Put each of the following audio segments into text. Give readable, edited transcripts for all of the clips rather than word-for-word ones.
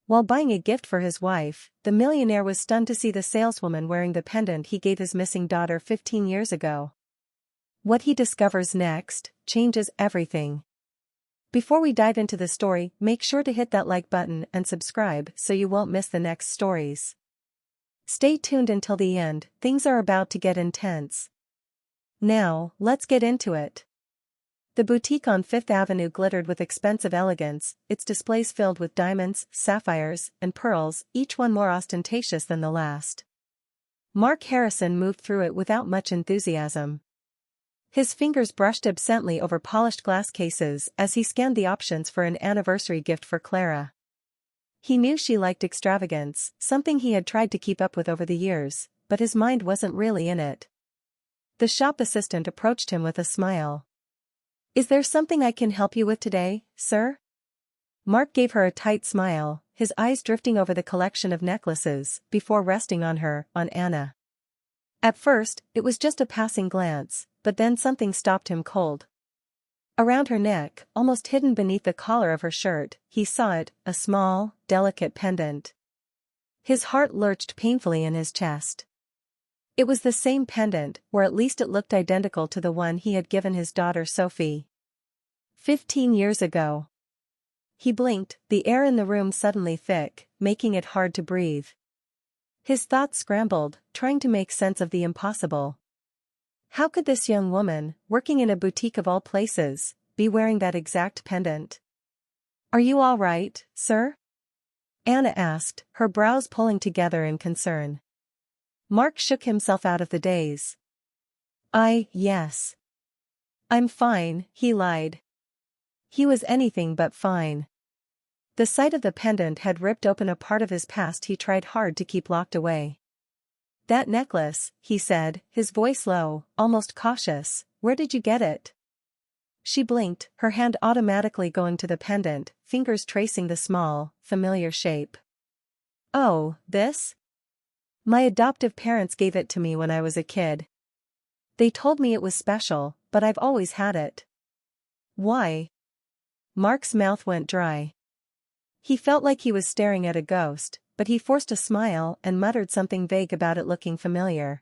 While buying a gift for his wife, the millionaire was stunned to see the saleswoman wearing the pendant he gave his missing daughter 15 years ago. What he discovers next changes everything. Before we dive into the story, make sure to hit that like button and subscribe so you won't miss the next stories. Stay tuned until the end, things are about to get intense. Now, let's get into it. The boutique on Fifth Avenue glittered with expensive elegance, its displays filled with diamonds, sapphires, and pearls, each one more ostentatious than the last. Mark Harrison moved through it without much enthusiasm. His fingers brushed absently over polished glass cases as he scanned the options for an anniversary gift for Clara. He knew she liked extravagance, something he had tried to keep up with over the years, but his mind wasn't really in it. The shop assistant approached him with a smile. "Is there something I can help you with today, sir?" Mark gave her a tight smile, his eyes drifting over the collection of necklaces, before resting on Anna. At first, it was just a passing glance, but then something stopped him cold. Around her neck, almost hidden beneath the collar of her shirt, he saw it, a small, delicate pendant. His heart lurched painfully in his chest. It was the same pendant, or at least it looked identical to the one he had given his daughter Sophie 15 years ago. He blinked, the air in the room suddenly thick, making it hard to breathe. His thoughts scrambled, trying to make sense of the impossible. How could this young woman, working in a boutique of all places, be wearing that exact pendant? "Are you all right, sir?" Anna asked, her brows pulling together in concern. Mark shook himself out of the daze. Yes. "I'm fine," he lied. He was anything but fine. The sight of the pendant had ripped open a part of his past he tried hard to keep locked away. "That necklace," he said, his voice low, almost cautious, "where did you get it?" She blinked, her hand automatically going to the pendant, fingers tracing the small, familiar shape. "Oh, this? My adoptive parents gave it to me when I was a kid. They told me it was special, but I've always had it." "Why?" Mark's mouth went dry. He felt like he was staring at a ghost, but he forced a smile and muttered something vague about it looking familiar.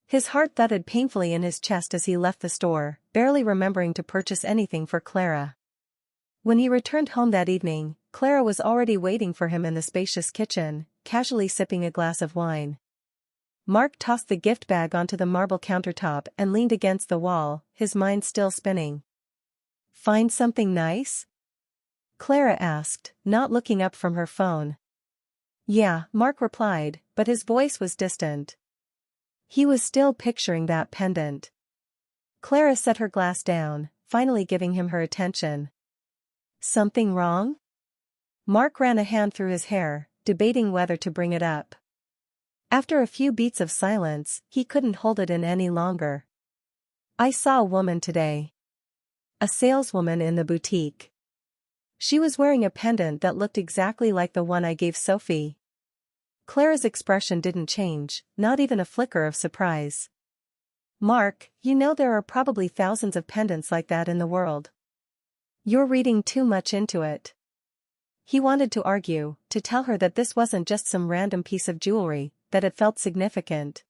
His heart thudded painfully in his chest as he left the store, barely remembering to purchase anything for Clara. When he returned home that evening, Clara was already waiting for him in the spacious kitchen, casually sipping a glass of wine. Mark tossed the gift bag onto the marble countertop and leaned against the wall, his mind still spinning. "Find something nice?" Clara asked, not looking up from her phone. "Yeah," Mark replied, but his voice was distant. He was still picturing that pendant. Clara set her glass down, finally giving him her attention. "Something wrong?" Mark ran a hand through his hair, debating whether to bring it up. After a few beats of silence, he couldn't hold it in any longer. "I saw a woman today. A saleswoman in the boutique. She was wearing a pendant that looked exactly like the one I gave Sophie." Clara's expression didn't change, not even a flicker of surprise. "Mark, you know there are probably thousands of pendants like that in the world. You're reading too much into it." He wanted to argue, to tell her that this wasn't just some random piece of jewelry, that it felt significant.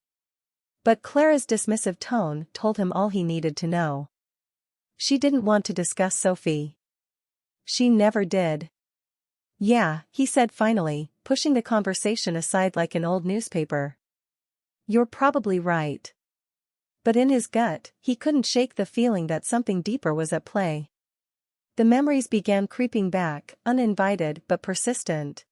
But Clara's dismissive tone told him all he needed to know. She didn't want to discuss Sophie. She never did. "Yeah," he said finally, pushing the conversation aside like an old newspaper. "You're probably right." But in his gut, he couldn't shake the feeling that something deeper was at play. The memories began creeping back, uninvited but persistent.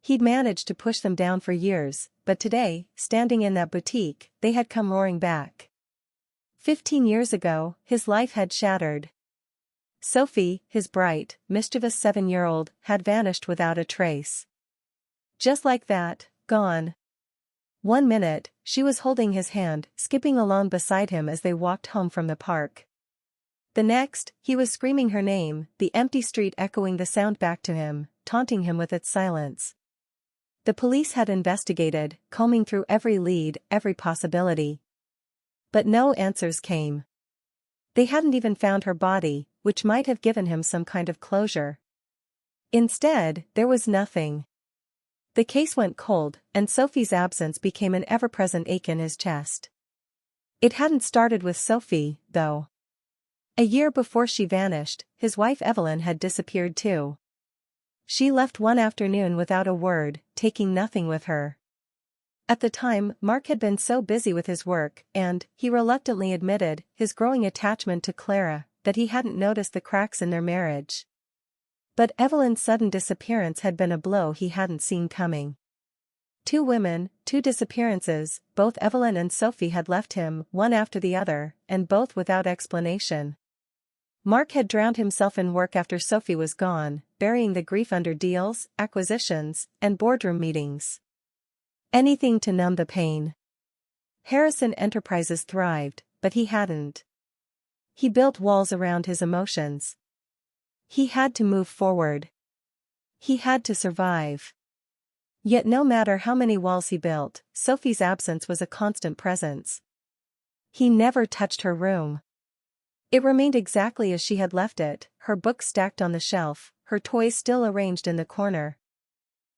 He'd managed to push them down for years, but today, standing in that boutique, they had come roaring back. 15 years ago, his life had shattered. Sophie, his bright, mischievous 7-year-old, had vanished without a trace. Just like that, gone. One minute, she was holding his hand, skipping along beside him as they walked home from the park. The next, he was screaming her name, the empty street echoing the sound back to him, taunting him with its silence. The police had investigated, combing through every lead, every possibility. But no answers came. They hadn't even found her body, which might have given him some kind of closure. Instead, there was nothing. The case went cold, and Sophie's absence became an ever-present ache in his chest. It hadn't started with Sophie, though. A year before she vanished, his wife Evelyn had disappeared too. She left one afternoon without a word, taking nothing with her. At the time, Mark had been so busy with his work and, he reluctantly admitted, his growing attachment to Clara, that he hadn't noticed the cracks in their marriage. But Evelyn's sudden disappearance had been a blow he hadn't seen coming. 2 women, 2 disappearances, both Evelyn and Sophie had left him, one after the other, and both without explanation. Mark had drowned himself in work after Sophie was gone, burying the grief under deals, acquisitions, and boardroom meetings. Anything to numb the pain. Harrison Enterprises thrived, but he hadn't. He built walls around his emotions. He had to move forward. He had to survive. Yet no matter how many walls he built, Sophie's absence was a constant presence. He never touched her room. It remained exactly as she had left it, her books stacked on the shelf, her toys still arranged in the corner.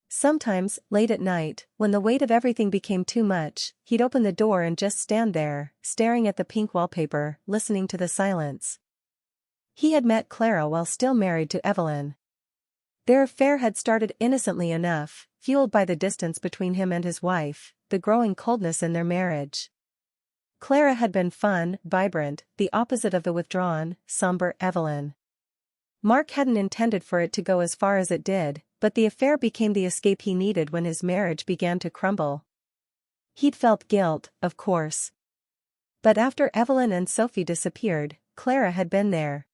Sometimes, late at night, when the weight of everything became too much, he'd open the door and just stand there, staring at the pink wallpaper, listening to the silence. He had met Clara while still married to Evelyn. Their affair had started innocently enough, fueled by the distance between him and his wife, the growing coldness in their marriage. Clara had been fun, vibrant, the opposite of the withdrawn, somber Evelyn. Mark hadn't intended for it to go as far as it did, but the affair became the escape he needed when his marriage began to crumble. He'd felt guilt, of course. But after Evelyn and Sophie disappeared, Clara had been there.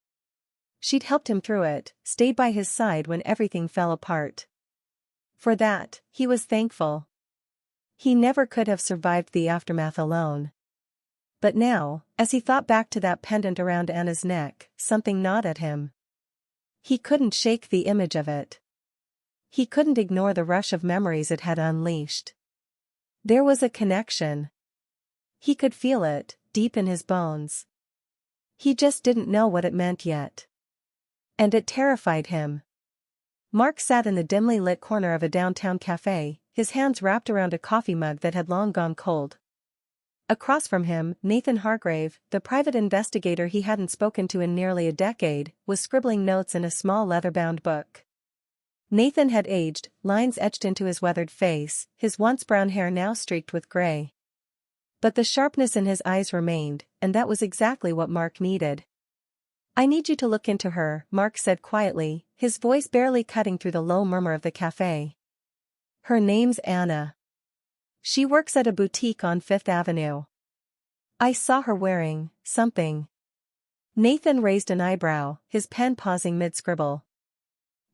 She'd helped him through it, stayed by his side when everything fell apart. For that, he was thankful. He never could have survived the aftermath alone. But now, as he thought back to that pendant around Anna's neck, something gnawed at him. He couldn't shake the image of it. He couldn't ignore the rush of memories it had unleashed. There was a connection. He could feel it, deep in his bones. He just didn't know what it meant yet. And it terrified him. Mark sat in the dimly lit corner of a downtown cafe, his hands wrapped around a coffee mug that had long gone cold. Across from him, Nathan Hargrave, the private investigator he hadn't spoken to in nearly a decade, was scribbling notes in a small leather-bound book. Nathan had aged, lines etched into his weathered face, his once brown hair now streaked with gray. But the sharpness in his eyes remained, and that was exactly what Mark needed. "I need you to look into her," Mark said quietly, his voice barely cutting through the low murmur of the cafe. "Her name's Anna. She works at a boutique on 5th Avenue. I saw her wearing something." Nathan raised an eyebrow, his pen pausing mid-scribble.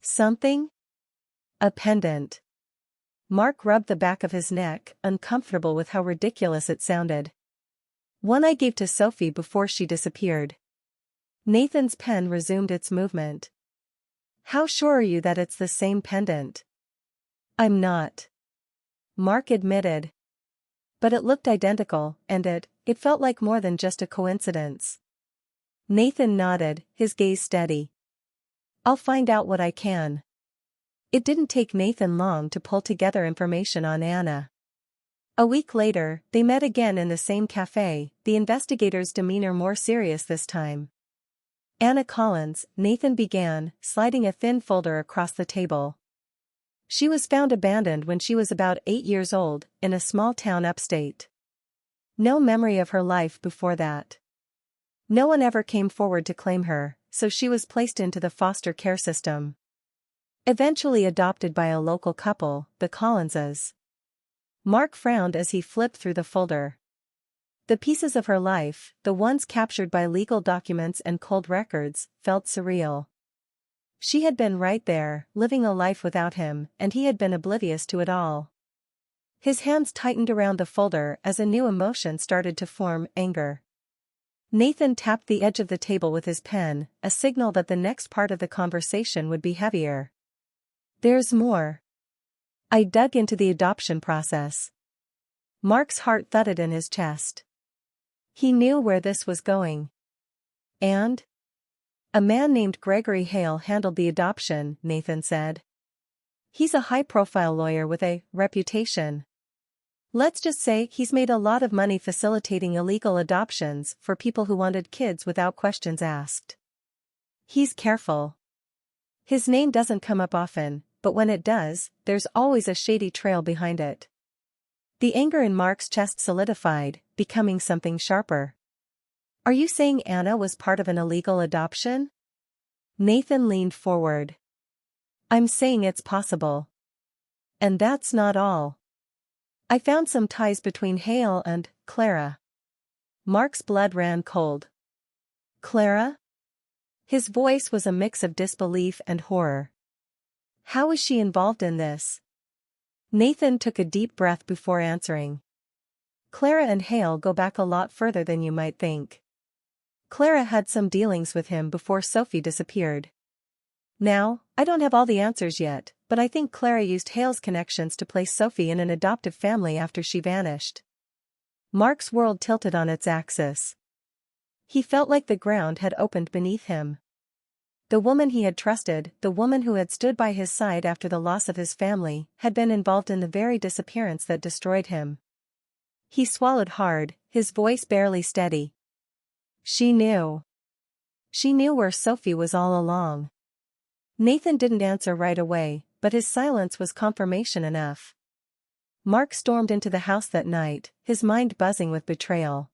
"Something?" "A pendant." Mark rubbed the back of his neck, uncomfortable with how ridiculous it sounded. "One I gave to Sophie before she disappeared." Nathan's pen resumed its movement. "How sure are you that it's the same pendant?" "I'm not," Mark admitted. But it looked identical, and it felt like more than just a coincidence. Nathan nodded, his gaze steady. "I'll find out what I can." It didn't take Nathan long to pull together information on Anna. A week later, they met again in the same cafe, the investigator's demeanor more serious this time. "Anna Collins," Nathan began, sliding a thin folder across the table. "She was found abandoned when she was about 8 years old, in a small town upstate. No memory of her life before that. No one ever came forward to claim her, so she was placed into the foster care system. Eventually adopted by a local couple, the Collinses." Mark frowned as he flipped through the folder. The pieces of her life, the ones captured by legal documents and cold records, felt surreal. She had been right there, living a life without him, and he had been oblivious to it all. His hands tightened around the folder as a new emotion started to form, anger. Nathan tapped the edge of the table with his pen, a signal that the next part of the conversation would be heavier. "There's more. I dug into the adoption process." Mark's heart thudded in his chest. He knew where this was going. "And?" A man named Gregory Hale handled the adoption, Nathan said. He's a high-profile lawyer with a reputation. Let's just say he's made a lot of money facilitating illegal adoptions for people who wanted kids without questions asked. He's careful. His name doesn't come up often, but when it does, there's always a shady trail behind it. The anger in Mark's chest solidified, becoming something sharper. Are you saying Anna was part of an illegal adoption? Nathan leaned forward. I'm saying it's possible. And that's not all. I found some ties between Hale and Clara. Mark's blood ran cold. Clara? His voice was a mix of disbelief and horror. How is she involved in this? Nathan took a deep breath before answering. Clara and Hale go back a lot further than you might think. Clara had some dealings with him before Sophie disappeared. Now, I don't have all the answers yet, but I think Clara used Hale's connections to place Sophie in an adoptive family after she vanished. Mark's world tilted on its axis. He felt like the ground had opened beneath him. The woman he had trusted, the woman who had stood by his side after the loss of his family, had been involved in the very disappearance that destroyed him. He swallowed hard, his voice barely steady. She knew. She knew where Sophie was all along. Nathan didn't answer right away, but his silence was confirmation enough. Mark stormed into the house that night, his mind buzzing with betrayal.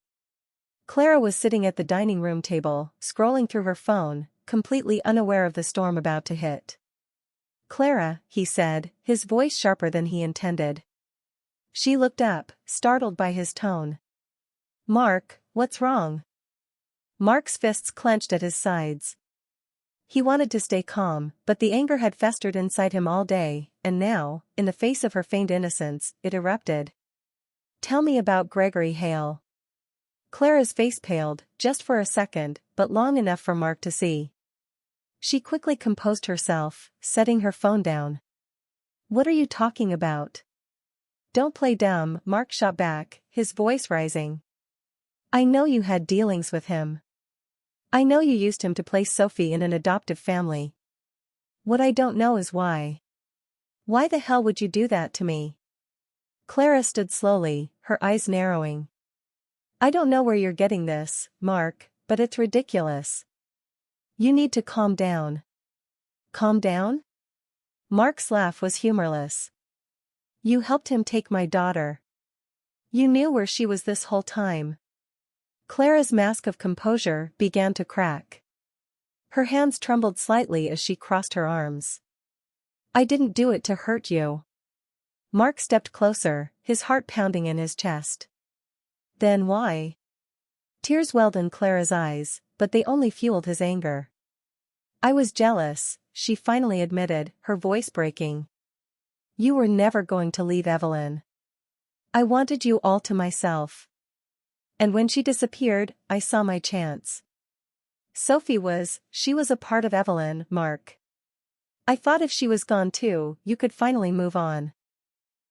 Clara was sitting at the dining room table, scrolling through her phone, completely unaware of the storm about to hit. Clara, he said, his voice sharper than he intended. She looked up, startled by his tone. Mark, what's wrong? Mark's fists clenched at his sides. He wanted to stay calm, but the anger had festered inside him all day, and now, in the face of her feigned innocence, it erupted. Tell me about Gregory Hale. Clara's face paled, just for a second, but long enough for Mark to see. She quickly composed herself, setting her phone down. What are you talking about? Don't play dumb, Mark shot back, his voice rising. I know you had dealings with him. I know you used him to place Sophie in an adoptive family. What I don't know is why. Why the hell would you do that to me? Clara stood slowly, her eyes narrowing. I don't know where you're getting this, Mark, but it's ridiculous. You need to calm down. Calm down? Mark's laugh was humorless. You helped him take my daughter. You knew where she was this whole time. Clara's mask of composure began to crack. Her hands trembled slightly as she crossed her arms. I didn't do it to hurt you. Mark stepped closer, his heart pounding in his chest. Then why? Tears welled in Clara's eyes, but they only fueled his anger. I was jealous, she finally admitted, her voice breaking. You were never going to leave Evelyn. I wanted you all to myself. And when she disappeared, I saw my chance. She was a part of Evelyn, Mark. I thought if she was gone too, you could finally move on.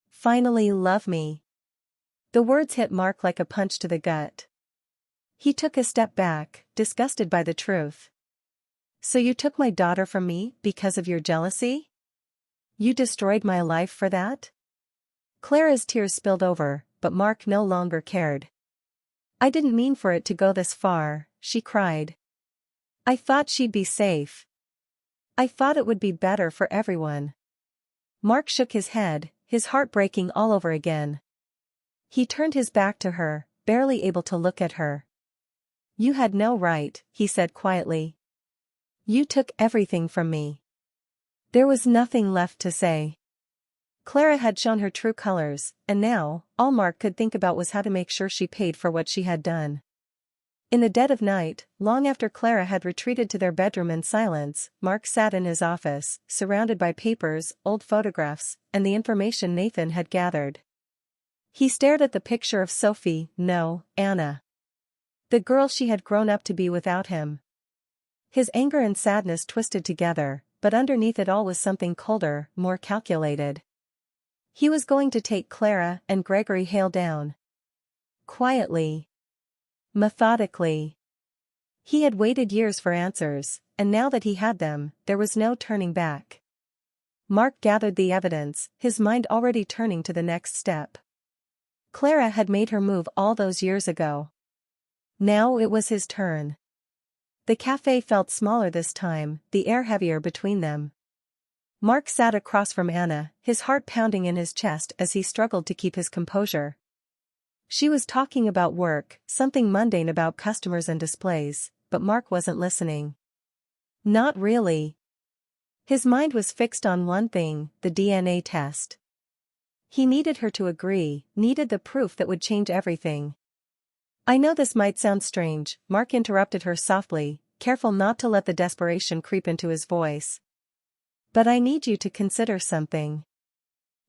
Finally love me. The words hit Mark like a punch to the gut. He took a step back, disgusted by the truth. So you took my daughter from me because of your jealousy? You destroyed my life for that? Clara's tears spilled over, but Mark no longer cared. I didn't mean for it to go this far, she cried. I thought she'd be safe. I thought it would be better for everyone. Mark shook his head, his heart breaking all over again. He turned his back to her, barely able to look at her. You had no right, he said quietly. You took everything from me. There was nothing left to say. Clara had shown her true colors, and now, all Mark could think about was how to make sure she paid for what she had done. In the dead of night, long after Clara had retreated to their bedroom in silence, Mark sat in his office, surrounded by papers, old photographs, and the information Nathan had gathered. He stared at the picture of Sophie, no, Anna. The girl she had grown up to be without him. His anger and sadness twisted together, but underneath it all was something colder, more calculated. He was going to take Clara and Gregory Hale down. Quietly. Methodically. He had waited years for answers, and now that he had them, there was no turning back. Mark gathered the evidence, his mind already turning to the next step. Clara had made her move all those years ago. Now it was his turn. The cafe felt smaller this time, the air heavier between them. Mark sat across from Anna, his heart pounding in his chest as he struggled to keep his composure. She was talking about work, something mundane about customers and displays, but Mark wasn't listening. Not really. His mind was fixed on one thing, the DNA test. He needed her to agree, needed the proof that would change everything. I know this might sound strange, Mark interrupted her softly, careful not to let the desperation creep into his voice. But I need you to consider something.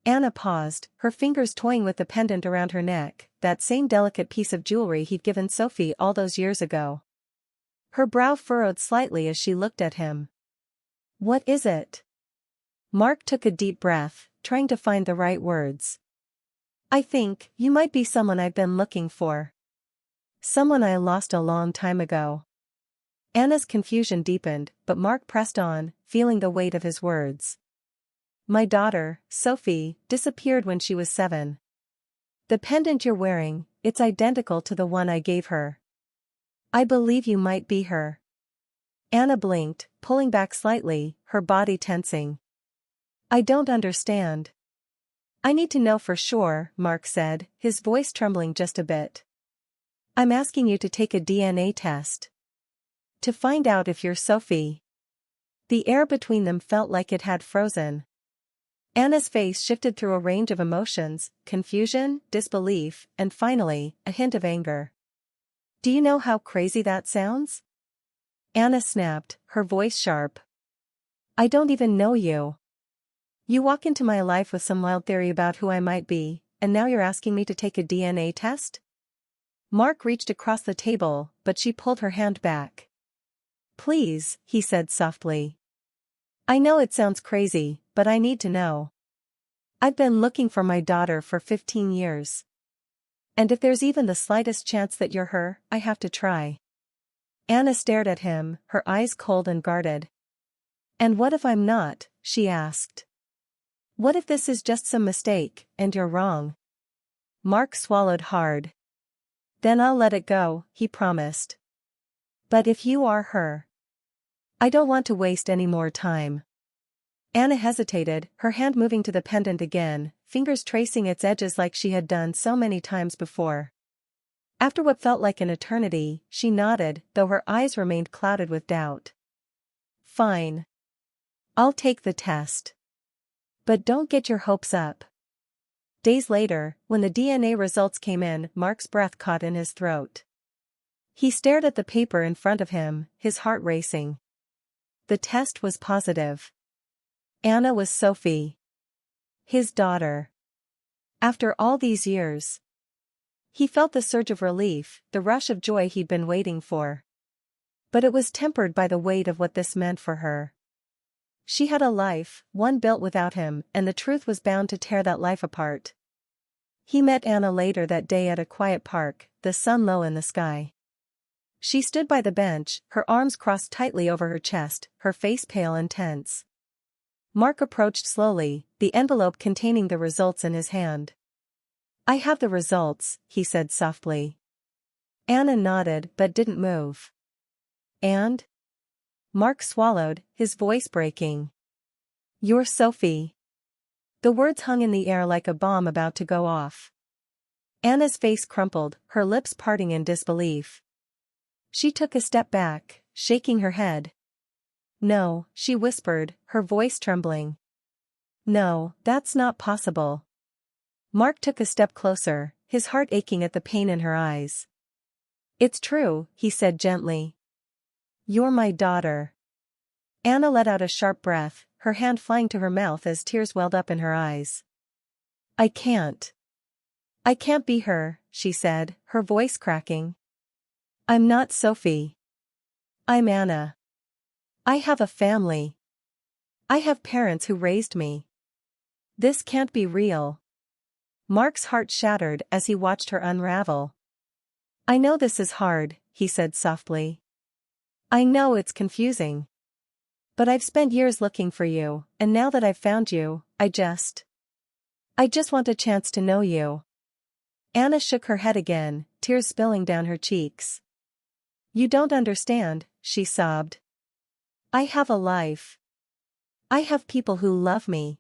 Anna paused, her fingers toying with the pendant around her neck, that same delicate piece of jewelry he'd given Sophie all those years ago. Her brow furrowed slightly as she looked at him. What is it? Mark took a deep breath, trying to find the right words. I think you might be someone I've been looking for. Someone I lost a long time ago. Anna's confusion deepened, but Mark pressed on, feeling the weight of his words. My daughter, Sophie, disappeared when she was 7. The pendant you're wearing, it's identical to the one I gave her. I believe you might be her. Anna blinked, pulling back slightly, her body tensing. I don't understand. I need to know for sure, Mark said, his voice trembling just a bit. I'm asking you to take a DNA test. To find out if you're Sophie. The air between them felt like it had frozen. Anna's face shifted through a range of emotions, confusion, disbelief, and finally, a hint of anger. Do you know how crazy that sounds? Anna snapped, her voice sharp. I don't even know you. You walk into my life with some wild theory about who I might be, and now you're asking me to take a DNA test? Mark reached across the table, but she pulled her hand back. Please, he said softly. I know it sounds crazy, but I need to know. I've been looking for my daughter for 15 years. And if there's even the slightest chance that you're her, I have to try. Anna stared at him, her eyes cold and guarded. And what if I'm not? She asked. What if this is just some mistake, and you're wrong? Mark swallowed hard. Then I'll let it go, he promised. But if you are her, I don't want to waste any more time. Anna hesitated, her hand moving to the pendant again, fingers tracing its edges like she had done so many times before. After what felt like an eternity, she nodded, though her eyes remained clouded with doubt. Fine. I'll take the test. But don't get your hopes up. Days later, when the DNA results came in, Mark's breath caught in his throat. He stared at the paper in front of him, his heart racing. The test was positive. Anna was Sophie. His daughter. After all these years. He felt the surge of relief, the rush of joy he'd been waiting for. But it was tempered by the weight of what this meant for her. She had a life, one built without him, and the truth was bound to tear that life apart. He met Anna later that day at a quiet park, the sun low in the sky. She stood by the bench, her arms crossed tightly over her chest, her face pale and tense. Mark approached slowly, the envelope containing the results in his hand. I have the results, he said softly. Anna nodded but didn't move. And? Mark swallowed, his voice breaking. You're Sophie. The words hung in the air like a bomb about to go off. Anna's face crumpled, her lips parting in disbelief. She took a step back, shaking her head. No, she whispered, her voice trembling. No, that's not possible. Mark took a step closer, his heart aching at the pain in her eyes. It's true, he said gently. You're my daughter. Anna let out a sharp breath, her hand flying to her mouth as tears welled up in her eyes. I can't be her, she said, her voice cracking. I'm not Sophie. I'm Anna. I have a family. I have parents who raised me. This can't be real. Mark's heart shattered as he watched her unravel. I know this is hard, he said softly. I know it's confusing. But I've spent years looking for you, and now that I've found you, I just want a chance to know you. Anna shook her head again, tears spilling down her cheeks. You don't understand, she sobbed. I have a life. I have people who love me.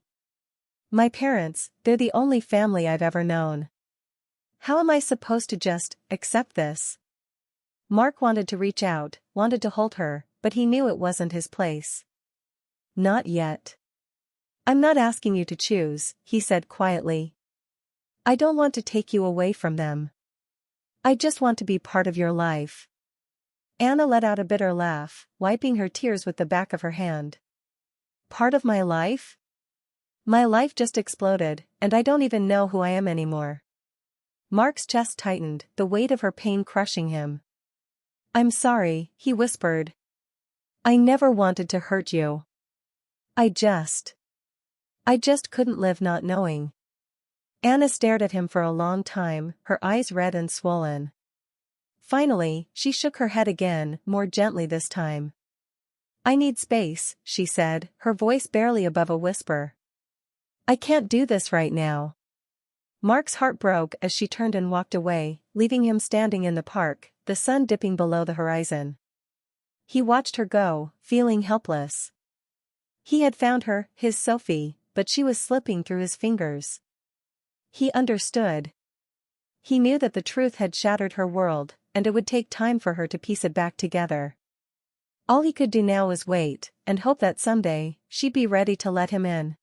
My parents, they're the only family I've ever known. How am I supposed to just accept this? Mark wanted to reach out, wanted to hold her, but he knew it wasn't his place. Not yet. I'm not asking you to choose, he said quietly. I don't want to take you away from them. I just want to be part of your life. Anna let out a bitter laugh, wiping her tears with the back of her hand. Part of my life? My life just exploded, and I don't even know who I am anymore. Mark's chest tightened, the weight of her pain crushing him. I'm sorry, he whispered. I never wanted to hurt you. I just couldn't live not knowing. Anna stared at him for a long time, her eyes red and swollen. Finally, she shook her head again, more gently this time. I need space, she said, her voice barely above a whisper. I can't do this right now. Mark's heart broke as she turned and walked away, leaving him standing in the park, the sun dipping below the horizon. He watched her go, feeling helpless. He had found her, his Sophie, but she was slipping through his fingers. He understood. He knew that the truth had shattered her world, and it would take time for her to piece it back together. All he could do now was wait, and hope that someday, she'd be ready to let him in.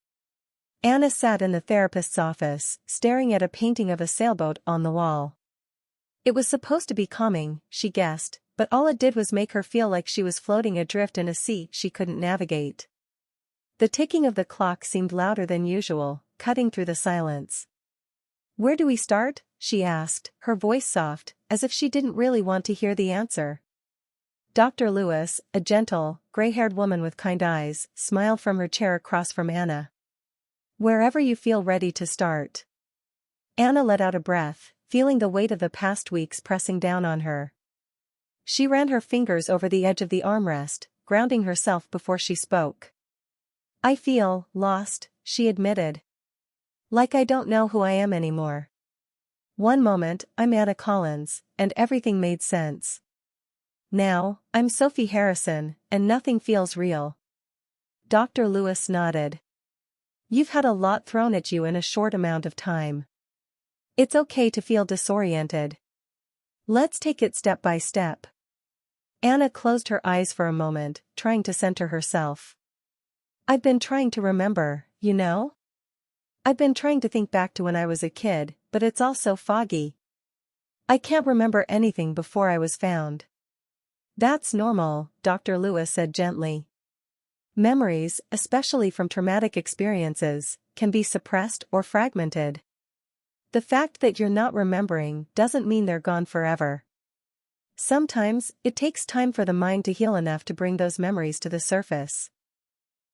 Anna sat in the therapist's office, staring at a painting of a sailboat on the wall. It was supposed to be calming, she guessed, but all it did was make her feel like she was floating adrift in a sea she couldn't navigate. The ticking of the clock seemed louder than usual, cutting through the silence. Where do we start? She asked, her voice soft, as if she didn't really want to hear the answer. Dr. Lewis, a gentle, gray-haired woman with kind eyes, smiled from her chair across from Anna. Wherever you feel ready to start. Anna let out a breath, feeling the weight of the past weeks pressing down on her. She ran her fingers over the edge of the armrest, grounding herself before she spoke. I feel lost, she admitted. Like I don't know who I am anymore. One moment, I'm Anna Collins, and everything made sense. Now, I'm Sophie Harrison, and nothing feels real. Dr. Lewis nodded. You've had a lot thrown at you in a short amount of time. It's okay to feel disoriented. Let's take it step by step. Anna closed her eyes for a moment, trying to center herself. I've been trying to remember, you know? I've been trying to think back to when I was a kid, but it's all so foggy. I can't remember anything before I was found. That's normal, Dr. Lewis said gently. Memories, especially from traumatic experiences, can be suppressed or fragmented. The fact that you're not remembering doesn't mean they're gone forever. Sometimes, it takes time for the mind to heal enough to bring those memories to the surface.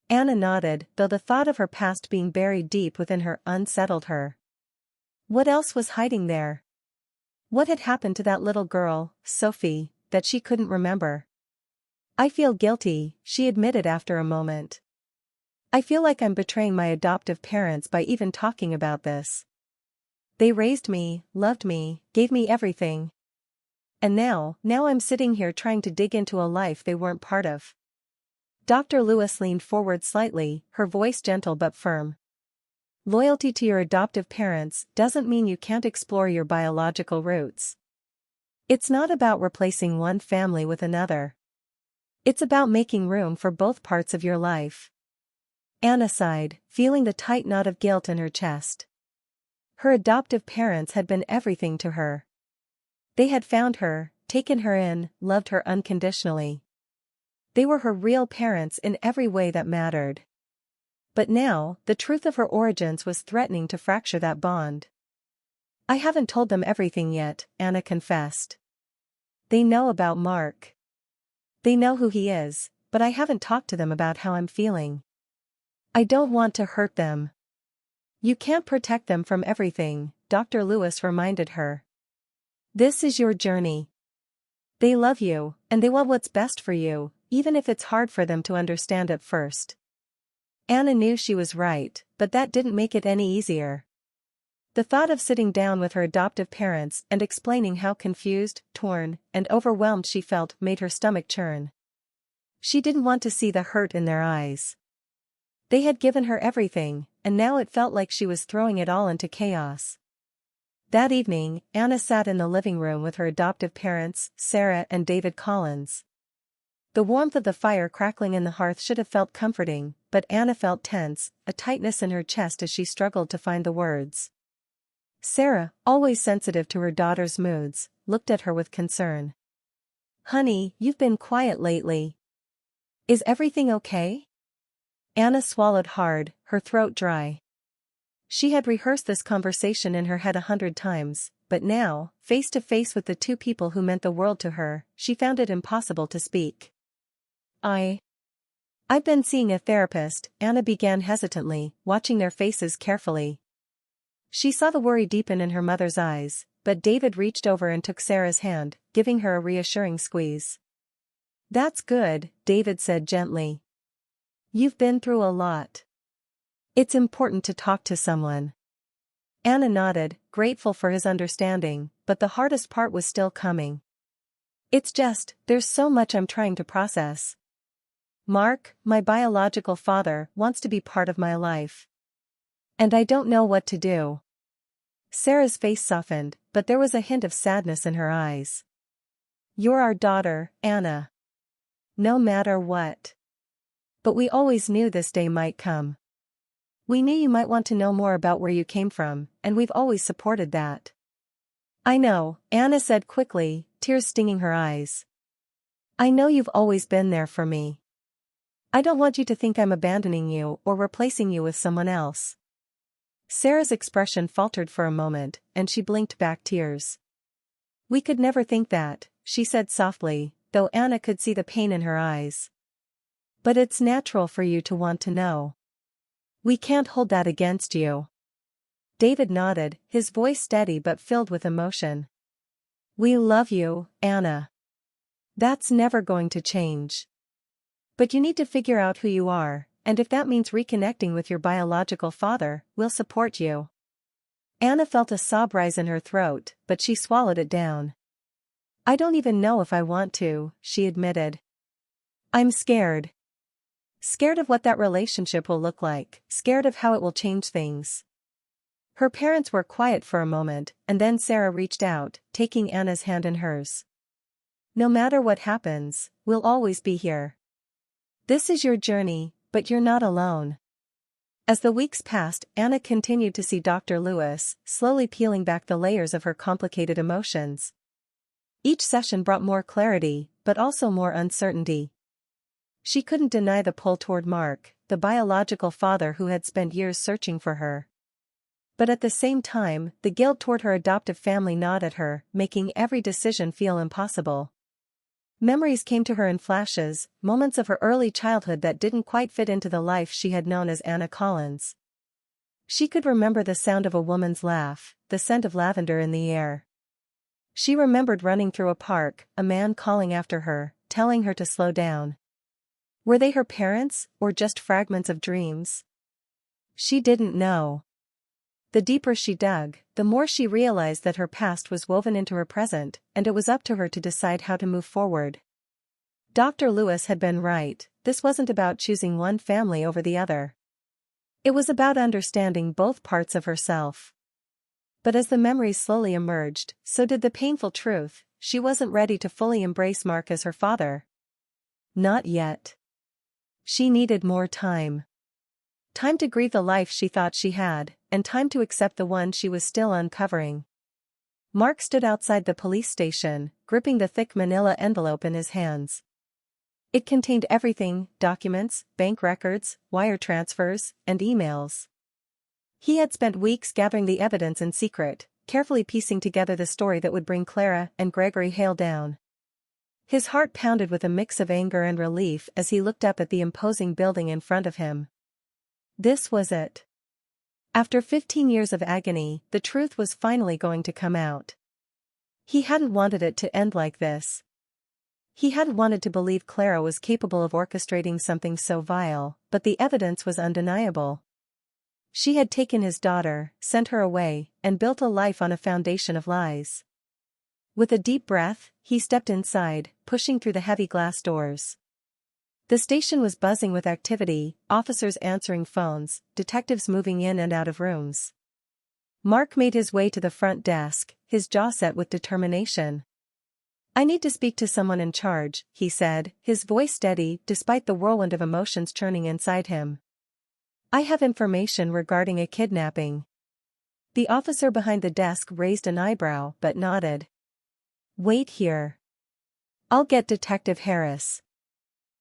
Anna nodded, though the thought of her past being buried deep within her unsettled her. What else was hiding there? What had happened to that little girl, Sophie, that she couldn't remember? I feel guilty, she admitted after a moment. I feel like I'm betraying my adoptive parents by even talking about this. They raised me, loved me, gave me everything. And now I'm sitting here trying to dig into a life they weren't part of. Dr. Lewis leaned forward slightly, her voice gentle but firm. Loyalty to your adoptive parents doesn't mean you can't explore your biological roots. It's not about replacing one family with another. It's about making room for both parts of your life. Anna sighed, feeling the tight knot of guilt in her chest. Her adoptive parents had been everything to her. They had found her, taken her in, loved her unconditionally. They were her real parents in every way that mattered. But now, the truth of her origins was threatening to fracture that bond. I haven't told them everything yet, Anna confessed. They know about Mark. They know who he is, but I haven't talked to them about how I'm feeling. I don't want to hurt them. You can't protect them from everything, Dr. Lewis reminded her. This is your journey. They love you, And they want what's best for you, even if it's hard for them to understand at first. Anna knew she was right, but that didn't make it any easier. The thought of sitting down with her adoptive parents and explaining how confused, torn, and overwhelmed she felt made her stomach churn. She didn't want to see the hurt in their eyes. They had given her everything, and now it felt like she was throwing it all into chaos. That evening, Anna sat in the living room with her adoptive parents, Sarah and David Collins. The warmth of the fire crackling in the hearth should have felt comforting, but Anna felt tense, a tightness in her chest as she struggled to find the words. Sarah, always sensitive to her daughter's moods, looked at her with concern. "Honey, you've been quiet lately. Is everything okay?" Anna swallowed hard, her throat dry. She had rehearsed this conversation in her head 100 times, but now, face to face with the two people who meant the world to her, she found it impossible to speak. I've been seeing a therapist," Anna began hesitantly, watching their faces carefully. She saw the worry deepen in her mother's eyes, but David reached over and took Sarah's hand, giving her a reassuring squeeze. "That's good," David said gently. "You've been through a lot. It's important to talk to someone." Anna nodded, grateful for his understanding, but the hardest part was still coming. "It's just, there's so much I'm trying to process. Mark, my biological father, wants to be part of my life. And I don't know what to do." Sarah's face softened, but there was a hint of sadness in her eyes. "You're our daughter, Anna. No matter what. But we always knew this day might come. We knew you might want to know more about where you came from, and we've always supported that." "I know," Anna said quickly, tears stinging her eyes. "I know you've always been there for me. I don't want you to think I'm abandoning you or replacing you with someone else." Sarah's expression faltered for a moment, and she blinked back tears. "We could never think that," she said softly, though Anna could see the pain in her eyes. "But it's natural for you to want to know. We can't hold that against you." David nodded, his voice steady but filled with emotion. "We love you, Anna. That's never going to change. But you need to figure out who you are, and if that means reconnecting with your biological father, we'll support you." Anna felt a sob rise in her throat, but she swallowed it down. "I don't even know if I want to," she admitted. "I'm scared. Scared of what that relationship will look like, scared of how it will change things." Her parents were quiet for a moment, and then Sarah reached out, taking Anna's hand in hers. "No matter what happens, we'll always be here. This is your journey, but you're not alone." As the weeks passed, Anna continued to see Dr. Lewis, slowly peeling back the layers of her complicated emotions. Each session brought more clarity, but also more uncertainty. She couldn't deny the pull toward Mark, the biological father who had spent years searching for her. But at the same time, the guilt toward her adoptive family gnawed at her, making every decision feel impossible. Memories came to her in flashes, moments of her early childhood that didn't quite fit into the life she had known as Anna Collins. She could remember the sound of a woman's laugh, the scent of lavender in the air. She remembered running through a park, a man calling after her, telling her to slow down. Were they her parents, or just fragments of dreams? She didn't know. The deeper she dug, the more she realized that her past was woven into her present, and it was up to her to decide how to move forward. Dr. Lewis had been right, this wasn't about choosing one family over the other. It was about understanding both parts of herself. But as the memories slowly emerged, so did the painful truth: she wasn't ready to fully embrace Mark as her father. Not yet. She needed more time. Time to grieve the life she thought she had, and time to accept the one she was still uncovering. Mark stood outside the police station, gripping the thick manila envelope in his hands. It contained everything: documents, bank records, wire transfers, and emails. He had spent weeks gathering the evidence in secret, carefully piecing together the story that would bring Clara and Gregory Hale down. His heart pounded with a mix of anger and relief as he looked up at the imposing building in front of him. This was it. After 15 years of agony, the truth was finally going to come out. He hadn't wanted it to end like this. He hadn't wanted to believe Clara was capable of orchestrating something so vile, but the evidence was undeniable. She had taken his daughter, sent her away, and built a life on a foundation of lies. With a deep breath, he stepped inside, pushing through the heavy glass doors. The station was buzzing with activity, officers answering phones, detectives moving in and out of rooms. Mark made his way to the front desk, his jaw set with determination. "I need to speak to someone in charge," he said, his voice steady despite the whirlwind of emotions churning inside him. "I have information regarding a kidnapping." The officer behind the desk raised an eyebrow but nodded. "Wait here. I'll get Detective Harris."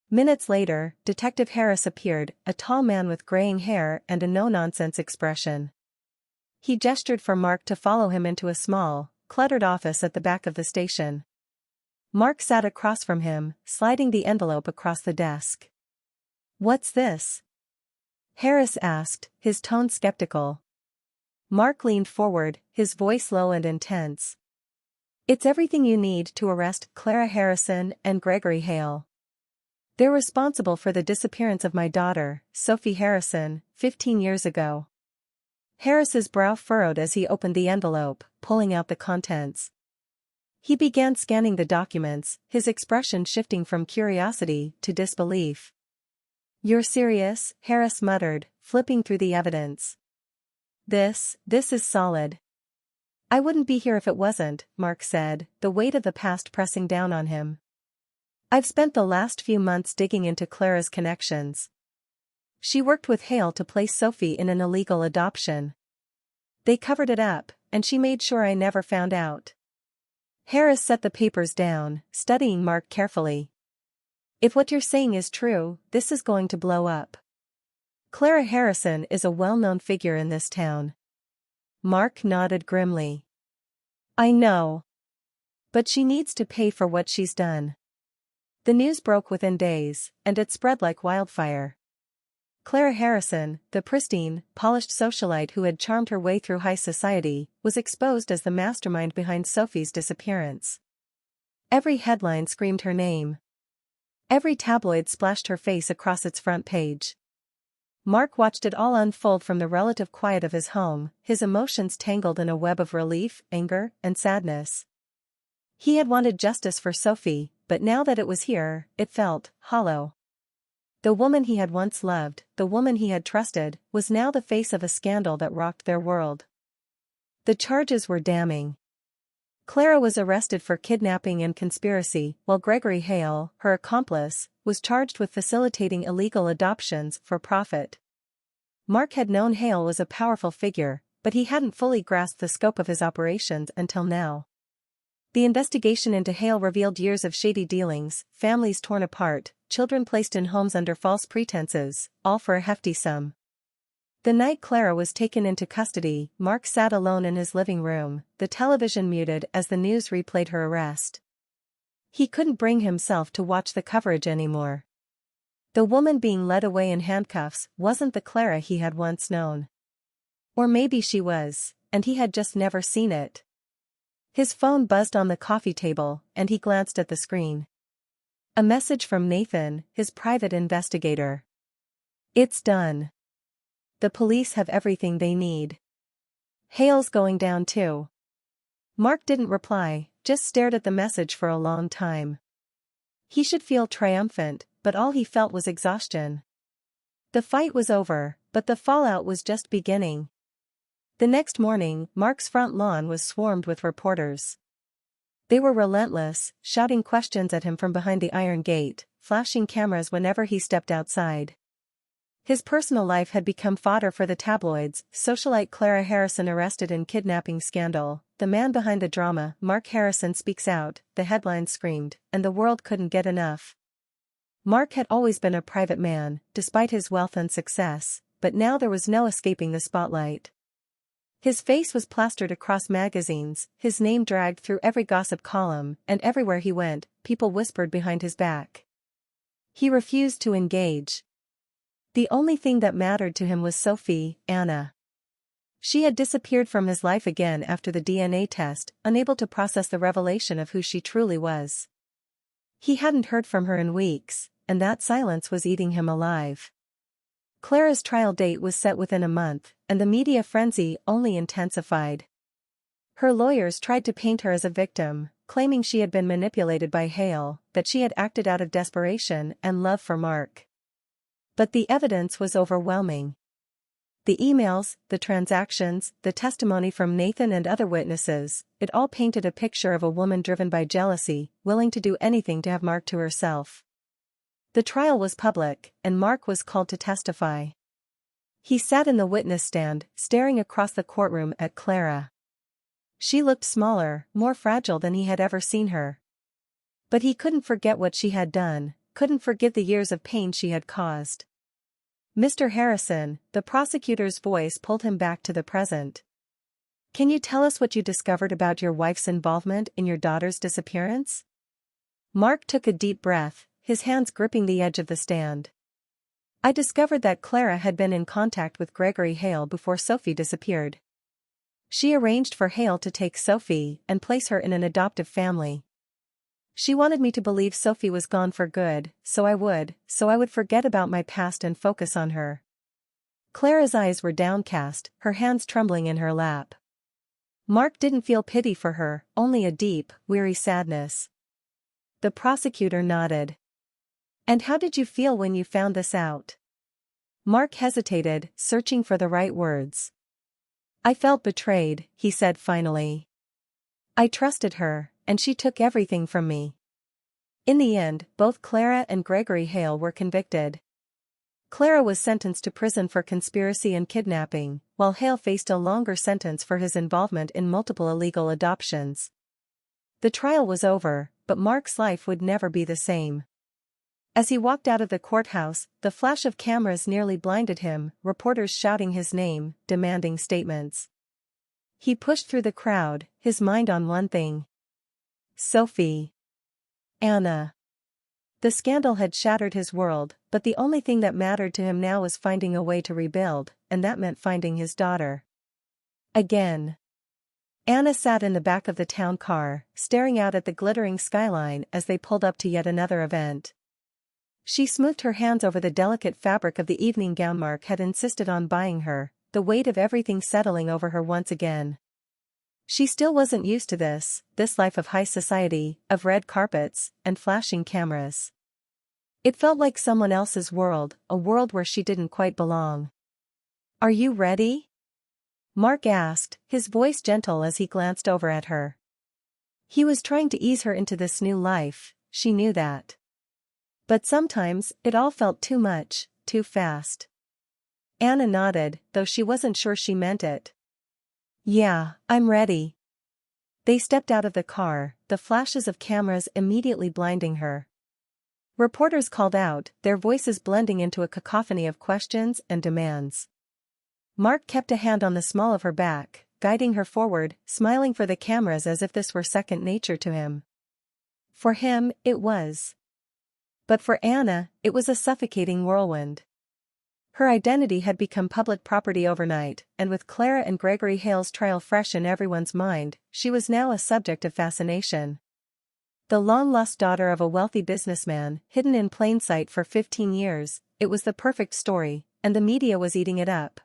Minutes later, Detective Harris appeared, a tall man with graying hair and a no-nonsense expression. He gestured for Mark to follow him into a small, cluttered office at the back of the station. Mark sat across from him, sliding the envelope across the desk. "What's this?" Harris asked, his tone skeptical. Mark leaned forward, his voice low and intense. "It's everything you need to arrest Clara Harrison and Gregory Hale. They're responsible for the disappearance of my daughter, Sophie Harrison, 15 years ago." Harris's brow furrowed as he opened the envelope, pulling out the contents. He began scanning the documents, his expression shifting from curiosity to disbelief. "You're serious?" Harris muttered, flipping through the evidence. This is solid." "I wouldn't be here if it wasn't," Mark said, the weight of the past pressing down on him. "I've spent the last few months digging into Clara's connections. She worked with Hale to place Sophie in an illegal adoption. They covered it up, and she made sure I never found out." Harris set the papers down, studying Mark carefully. "If what you're saying is true, this is going to blow up. Clara Harrison is a well-known figure in this town." Mark nodded grimly. "I know. But she needs to pay for what she's done." The news broke within days, and it spread like wildfire. Clara Harrison, the pristine, polished socialite who had charmed her way through high society, was exposed as the mastermind behind Sophie's disappearance. Every headline screamed her name. Every tabloid splashed her face across its front page. Mark watched it all unfold from the relative quiet of his home, his emotions tangled in a web of relief, anger, and sadness. He had wanted justice for Sophie, but now that it was here, it felt hollow. The woman he had once loved, the woman he had trusted, was now the face of a scandal that rocked their world. The charges were damning. Clara was arrested for kidnapping and conspiracy, while Gregory Hale, her accomplice, was charged with facilitating illegal adoptions for profit. Mark had known Hale was a powerful figure, but he hadn't fully grasped the scope of his operations until now. The investigation into Hale revealed years of shady dealings, families torn apart, children placed in homes under false pretenses, all for a hefty sum. The night Clara was taken into custody, Mark sat alone in his living room, the television muted as the news replayed her arrest. He couldn't bring himself to watch the coverage anymore. The woman being led away in handcuffs wasn't the Clara he had once known. Or maybe she was, and he had just never seen it. His phone buzzed on the coffee table, and he glanced at the screen. A message from Nathan, his private investigator. "It's done. The police have everything they need. Hale's going down too." Mark didn't reply, just stared at the message for a long time. He should feel triumphant, but all he felt was exhaustion. The fight was over, but the fallout was just beginning. The next morning, Mark's front lawn was swarmed with reporters. They were relentless, shouting questions at him from behind the iron gate, flashing cameras whenever he stepped outside. His personal life had become fodder for the tabloids. Socialite Clara Harrison arrested in kidnapping scandal, the man behind the drama, Mark Harrison speaks out, the headlines screamed, and the world couldn't get enough. Mark had always been a private man, despite his wealth and success, but now there was no escaping the spotlight. His face was plastered across magazines, his name dragged through every gossip column, and everywhere he went, people whispered behind his back. He refused to engage. The only thing that mattered to him was Sophie, Anna. She had disappeared from his life again after the DNA test, unable to process the revelation of who she truly was. He hadn't heard from her in weeks, and that silence was eating him alive. Clara's trial date was set within a month, and the media frenzy only intensified. Her lawyers tried to paint her as a victim, claiming she had been manipulated by Hale, that she had acted out of desperation and love for Mark. But the evidence was overwhelming. The emails, the transactions, the testimony from Nathan and other witnesses, it all painted a picture of a woman driven by jealousy, willing to do anything to have Mark to herself. The trial was public, and Mark was called to testify. He sat in the witness stand, staring across the courtroom at Clara. She looked smaller, more fragile than he had ever seen her. But he couldn't forget what she had done, couldn't forget the years of pain she had caused. Mr. Harrison, the prosecutor's voice pulled him back to the present. Can you tell us what you discovered about your wife's involvement in your daughter's disappearance? Mark took a deep breath, his hands gripping the edge of the stand. I discovered that Clara had been in contact with Gregory Hale before Sophie disappeared. She arranged for Hale to take Sophie and place her in an adoptive family. She wanted me to believe Sophie was gone for good, so I would forget about my past and focus on her. Clara's eyes were downcast, her hands trembling in her lap. Mark didn't feel pity for her, only a deep, weary sadness. The prosecutor nodded. And how did you feel when you found this out? Mark hesitated, searching for the right words. I felt betrayed, he said finally. I trusted her, and she took everything from me. In the end, both Clara and Gregory Hale were convicted. Clara was sentenced to prison for conspiracy and kidnapping, while Hale faced a longer sentence for his involvement in multiple illegal adoptions. The trial was over, but Mark's life would never be the same. As he walked out of the courthouse, the flash of cameras nearly blinded him, reporters shouting his name, demanding statements. He pushed through the crowd, his mind on one thing. Sophie. Anna. The scandal had shattered his world, but the only thing that mattered to him now was finding a way to rebuild, and that meant finding his daughter. Again. Anna sat in the back of the town car, staring out at the glittering skyline as they pulled up to yet another event. She smoothed her hands over the delicate fabric of the evening gown Mark had insisted on buying her, the weight of everything settling over her once again. She still wasn't used to this life of high society, of red carpets, and flashing cameras. It felt like someone else's world, a world where she didn't quite belong. Are you ready? Mark asked, his voice gentle as he glanced over at her. He was trying to ease her into this new life, she knew that. But sometimes, it all felt too much, too fast. Anna nodded, though she wasn't sure she meant it. Yeah, I'm ready. They stepped out of the car, the flashes of cameras immediately blinding her. Reporters called out, their voices blending into a cacophony of questions and demands. Mark kept a hand on the small of her back, guiding her forward, smiling for the cameras as if this were second nature to him. For him, it was. But for Anna, it was a suffocating whirlwind. Her identity had become public property overnight, and with Clara and Gregory Hale's trial fresh in everyone's mind, she was now a subject of fascination. The long-lost daughter of a wealthy businessman, hidden in plain sight for 15 years, it was the perfect story, and the media was eating it up.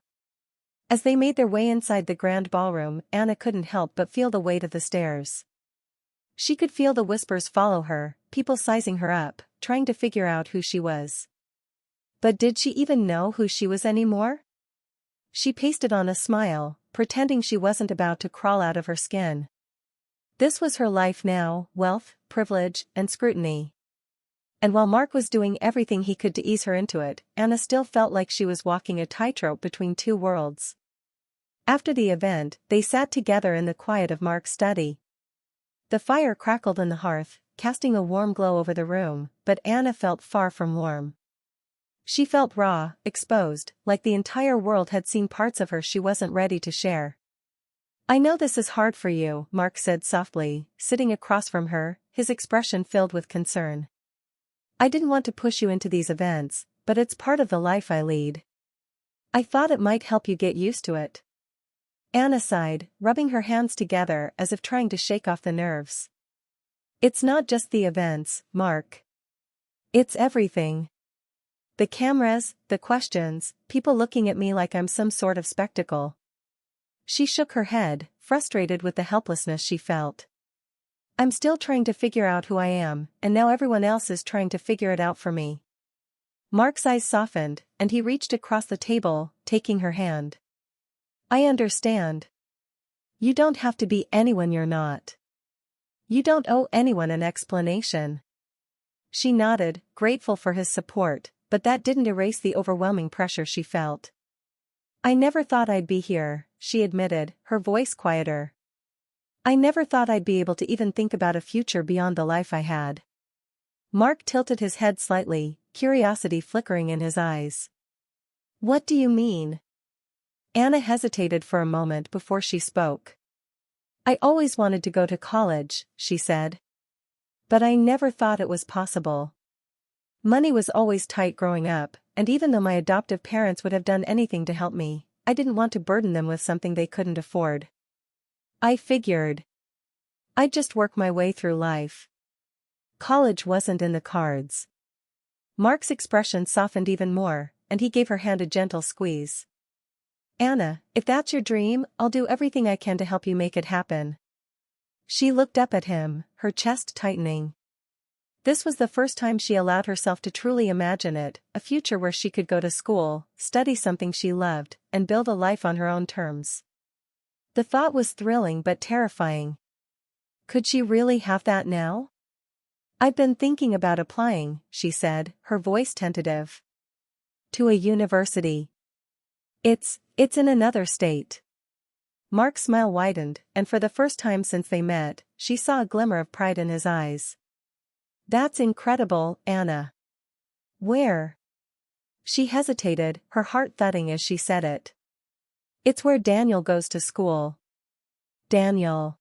As they made their way inside the grand ballroom, Anna couldn't help but feel the weight of the stairs. She could feel the whispers follow her, people sizing her up, trying to figure out who she was. But did she even know who she was anymore? She pasted on a smile, pretending she wasn't about to crawl out of her skin. This was her life now, wealth, privilege, and scrutiny. And while Mark was doing everything he could to ease her into it, Anna still felt like she was walking a tightrope between two worlds. After the event, they sat together in the quiet of Mark's study. The fire crackled in the hearth, casting a warm glow over the room, but Anna felt far from warm. She felt raw, exposed, like the entire world had seen parts of her she wasn't ready to share. I know this is hard for you, Mark said softly, sitting across from her, his expression filled with concern. I didn't want to push you into these events, but it's part of the life I lead. I thought it might help you get used to it. Anna sighed, rubbing her hands together as if trying to shake off the nerves. It's not just the events, Mark. It's everything. The cameras, the questions, people looking at me like I'm some sort of spectacle. She shook her head, frustrated with the helplessness she felt. I'm still trying to figure out who I am, and now everyone else is trying to figure it out for me. Mark's eyes softened, and he reached across the table, taking her hand. I understand. You don't have to be anyone you're not. You don't owe anyone an explanation. She nodded, grateful for his support, but that didn't erase the overwhelming pressure she felt. I never thought I'd be here, she admitted, her voice quieter. I never thought I'd be able to even think about a future beyond the life I had. Mark tilted his head slightly, curiosity flickering in his eyes. What do you mean? Anna hesitated for a moment before she spoke. I always wanted to go to college, she said. But I never thought it was possible. Money was always tight growing up, and even though my adoptive parents would have done anything to help me, I didn't want to burden them with something they couldn't afford. I figured I'd just work my way through life. College wasn't in the cards. Mark's expression softened even more, and he gave her hand a gentle squeeze. Anna, if that's your dream, I'll do everything I can to help you make it happen. She looked up at him, her chest tightening. This was the first time she allowed herself to truly imagine it, a future where she could go to school, study something she loved, and build a life on her own terms. The thought was thrilling but terrifying. Could she really have that now? I've been thinking about applying, she said, her voice tentative. To a university. It's in another state. Mark's smile widened, and for the first time since they met, she saw a glimmer of pride in his eyes. That's incredible, Anna. Where? She hesitated, her heart thudding as she said it. It's where Daniel goes to school. Daniel.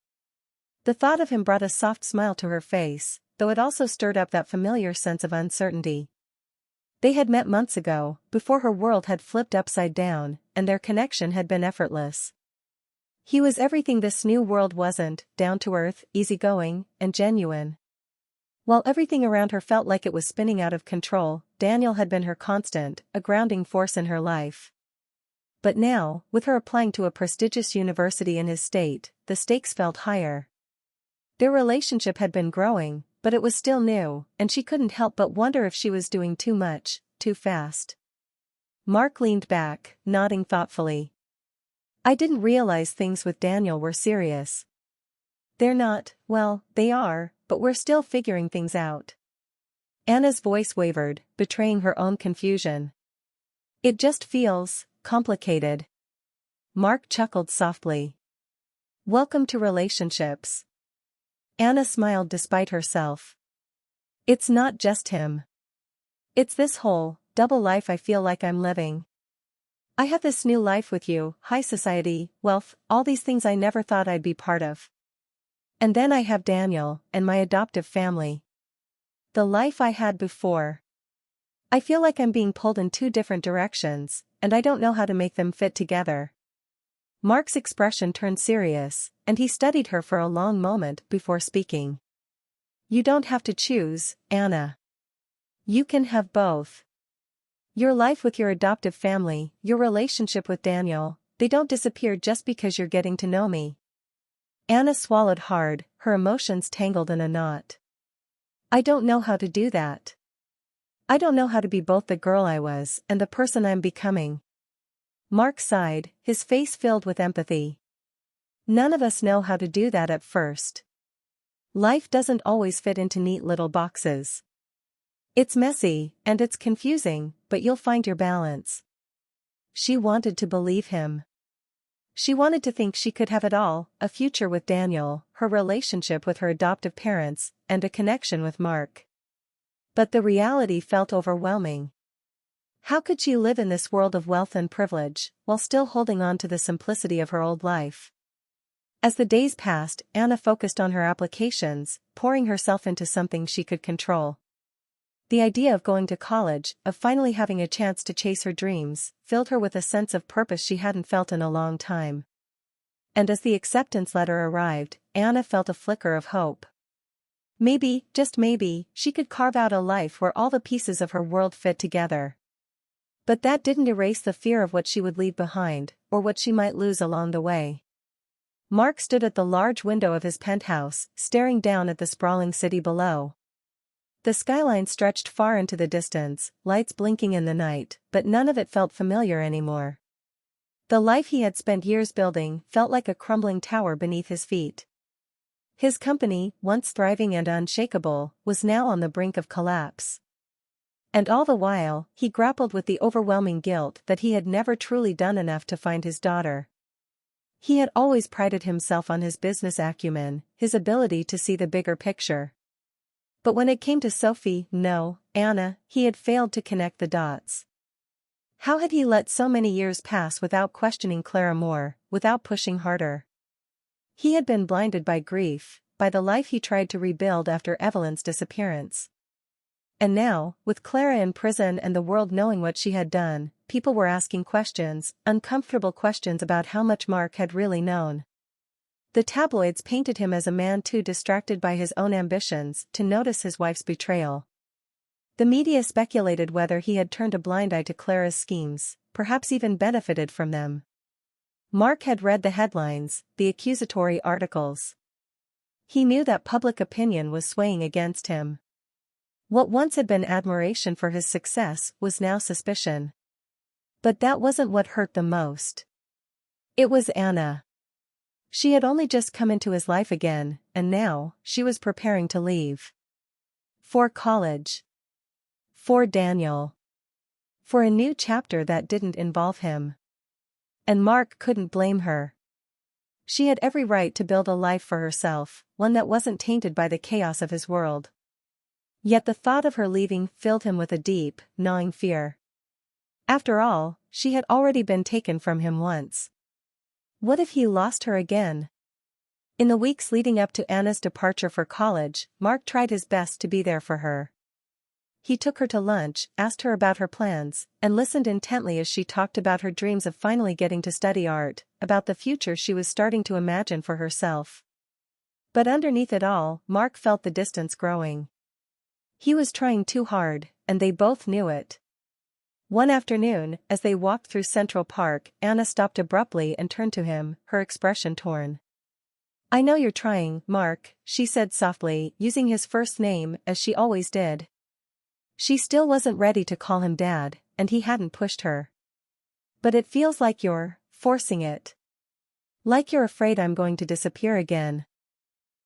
The thought of him brought a soft smile to her face, though it also stirred up that familiar sense of uncertainty. They had met months ago, before her world had flipped upside down, and their connection had been effortless. He was everything this new world wasn't, down-to-earth, easygoing, and genuine. While everything around her felt like it was spinning out of control, Daniel had been her constant, a grounding force in her life. But now, with her applying to a prestigious university in his state, the stakes felt higher. Their relationship had been growing, but it was still new, and she couldn't help but wonder if she was doing too much, too fast. Mark leaned back, nodding thoughtfully. I didn't realize things with Daniel were serious. They're not, well, they are, but we're still figuring things out. Anna's voice wavered, betraying her own confusion. It just feels complicated. Mark chuckled softly. Welcome to relationships. Anna smiled despite herself. It's not just him. It's this whole, double life I feel like I'm living. I have this new life with you, high society, wealth, all these things I never thought I'd be part of. And then I have Daniel, and my adoptive family. The life I had before. I feel like I'm being pulled in two different directions, and I don't know how to make them fit together. Mark's expression turned serious, and he studied her for a long moment before speaking. You don't have to choose, Anna. You can have both. Your life with your adoptive family, your relationship with Daniel, they don't disappear just because you're getting to know me. Anna swallowed hard, her emotions tangled in a knot. I don't know how to do that. I don't know how to be both the girl I was and the person I'm becoming. Mark sighed, his face filled with empathy. None of us know how to do that at first. Life doesn't always fit into neat little boxes. It's messy, and it's confusing, but you'll find your balance. She wanted to believe him. She wanted to think she could have it all, a future with Daniel, her relationship with her adoptive parents, and a connection with Mark. But the reality felt overwhelming. How could she live in this world of wealth and privilege, while still holding on to the simplicity of her old life? As the days passed, Anna focused on her applications, pouring herself into something she could control. The idea of going to college, of finally having a chance to chase her dreams, filled her with a sense of purpose she hadn't felt in a long time. And as the acceptance letter arrived, Anna felt a flicker of hope. Maybe, just maybe, she could carve out a life where all the pieces of her world fit together. But that didn't erase the fear of what she would leave behind, or what she might lose along the way. Mark stood at the large window of his penthouse, staring down at the sprawling city below. The skyline stretched far into the distance, lights blinking in the night, but none of it felt familiar anymore. The life he had spent years building felt like a crumbling tower beneath his feet. His company, once thriving and unshakable, was now on the brink of collapse. And all the while, he grappled with the overwhelming guilt that he had never truly done enough to find his daughter. He had always prided himself on his business acumen, his ability to see the bigger picture. But when it came to Sophie, no, Anna, he had failed to connect the dots. How had he let so many years pass without questioning Clara more, without pushing harder? He had been blinded by grief, by the life he tried to rebuild after Evelyn's disappearance. And now, with Clara in prison and the world knowing what she had done, people were asking questions, uncomfortable questions about how much Mark had really known. The tabloids painted him as a man too distracted by his own ambitions to notice his wife's betrayal. The media speculated whether he had turned a blind eye to Clara's schemes, perhaps even benefited from them. Mark had read the headlines, the accusatory articles. He knew that public opinion was swaying against him. What once had been admiration for his success was now suspicion. But that wasn't what hurt the most. It was Anna. She had only just come into his life again, and now, she was preparing to leave. For college. For Daniel. For a new chapter that didn't involve him. And Mark couldn't blame her. She had every right to build a life for herself, one that wasn't tainted by the chaos of his world. Yet the thought of her leaving filled him with a deep, gnawing fear. After all, she had already been taken from him once. What if he lost her again? In the weeks leading up to Anna's departure for college, Mark tried his best to be there for her. He took her to lunch, asked her about her plans, and listened intently as she talked about her dreams of finally getting to study art, about the future she was starting to imagine for herself. But underneath it all, Mark felt the distance growing. He was trying too hard, and they both knew it. One afternoon, as they walked through Central Park, Anna stopped abruptly and turned to him, her expression torn. "I know you're trying, Mark," she said softly, using his first name as she always did. She still wasn't ready to call him Dad, and he hadn't pushed her. "But it feels like you're forcing it. Like you're afraid I'm going to disappear again."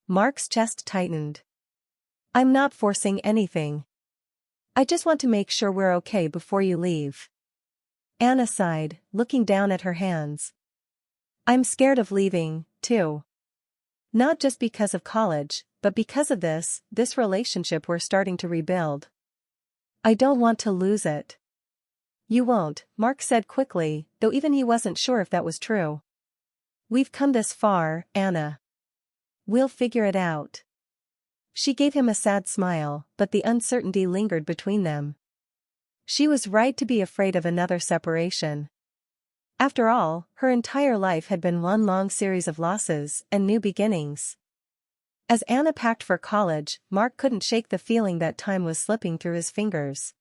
Mark's chest tightened. "I'm not forcing anything. I just want to make sure we're okay before you leave." Anna sighed, looking down at her hands. "I'm scared of leaving, too. Not just because of college, but because of this relationship we're starting to rebuild. I don't want to lose it." "You won't," Mark said quickly, though even he wasn't sure if that was true. "We've come this far, Anna. We'll figure it out." She gave him a sad smile, but the uncertainty lingered between them. She was right to be afraid of another separation. After all, her entire life had been one long series of losses and new beginnings. As Anna packed for college, Mark couldn't shake the feeling that time was slipping through his fingers.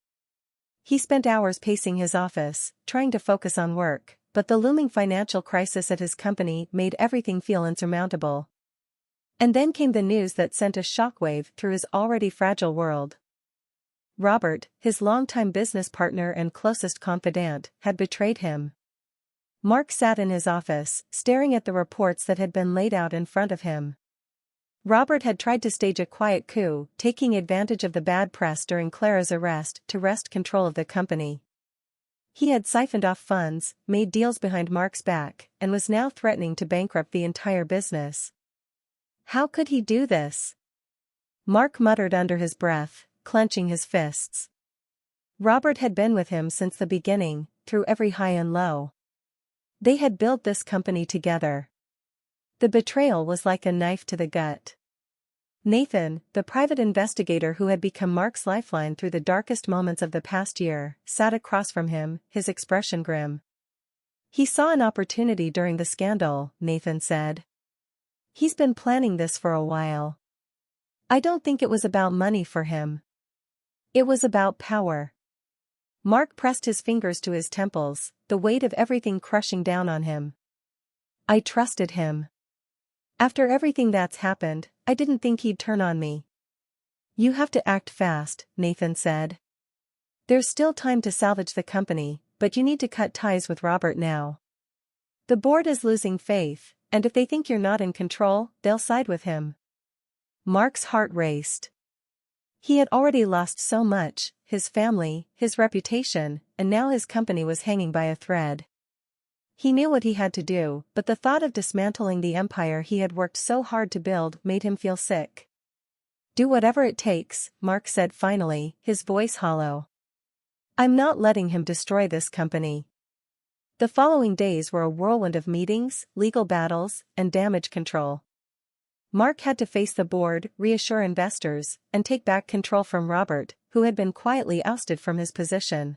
He spent hours pacing his office, trying to focus on work, but the looming financial crisis at his company made everything feel insurmountable. And then came the news that sent a shockwave through his already fragile world. Robert, his longtime business partner and closest confidant, had betrayed him. Mark sat in his office, staring at the reports that had been laid out in front of him. Robert had tried to stage a quiet coup, taking advantage of the bad press during Clara's arrest to wrest control of the company. He had siphoned off funds, made deals behind Mark's back, and was now threatening to bankrupt the entire business. How could he do this? Mark muttered under his breath, clenching his fists. Robert had been with him since the beginning, through every high and low. They had built this company together. The betrayal was like a knife to the gut. Nathan, the private investigator who had become Mark's lifeline through the darkest moments of the past year, sat across from him, his expression grim. "He saw an opportunity during the scandal," Nathan said. "He's been planning this for a while. I don't think it was about money for him. It was about power. Mark pressed his fingers to his temples, the weight of everything crushing down on him. I trusted him. After everything that's happened, I didn't think he'd turn on me. You have to act fast, Nathan said. There's still time to salvage the company, but you need to cut ties with Robert now. The board is losing faith, and if they think you're not in control, they'll side with him. Mark's heart raced. He had already lost so much, his family, his reputation, and now his company was hanging by a thread. He knew what he had to do, but the thought of dismantling the empire he had worked so hard to build made him feel sick. Do whatever it takes, Mark said finally, his voice hollow. I'm not letting him destroy this company. The following days were a whirlwind of meetings, legal battles, and damage control. Mark had to face the board, reassure investors, and take back control from Robert, who had been quietly ousted from his position.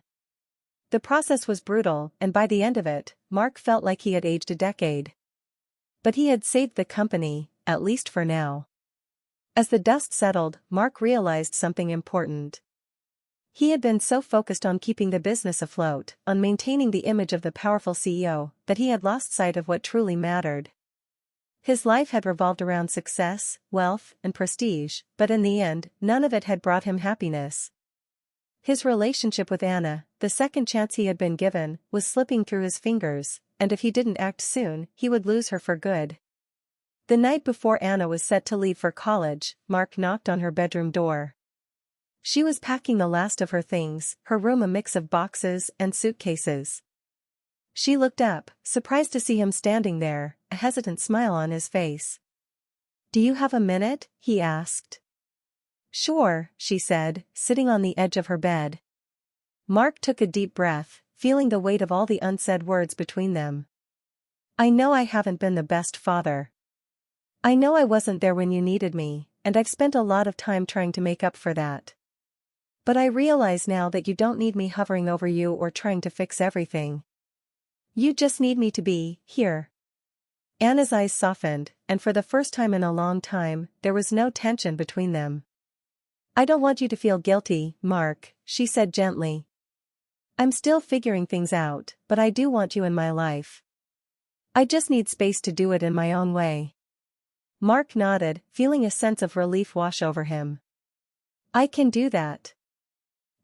The process was brutal, and by the end of it, Mark felt like he had aged a decade. But he had saved the company, at least for now. As the dust settled, Mark realized something important. He had been so focused on keeping the business afloat, on maintaining the image of the powerful CEO, that he had lost sight of what truly mattered. His life had revolved around success, wealth, and prestige, but in the end, none of it had brought him happiness. His relationship with Anna, the second chance he had been given, was slipping through his fingers, and if he didn't act soon, he would lose her for good. The night before Anna was set to leave for college, Mark knocked on her bedroom door. She was packing the last of her things, her room a mix of boxes and suitcases. She looked up, surprised to see him standing there, a hesitant smile on his face. Do you have a minute? He asked. Sure, she said, sitting on the edge of her bed. Mark took a deep breath, feeling the weight of all the unsaid words between them. I know I haven't been the best father. I know I wasn't there when you needed me, and I've spent a lot of time trying to make up for that. But I realize now that you don't need me hovering over you or trying to fix everything. You just need me to be here. Anna's eyes softened, and for the first time in a long time, there was no tension between them. I don't want you to feel guilty, Mark, she said gently. I'm still figuring things out, but I do want you in my life. I just need space to do it in my own way. Mark nodded, feeling a sense of relief wash over him. I can do that.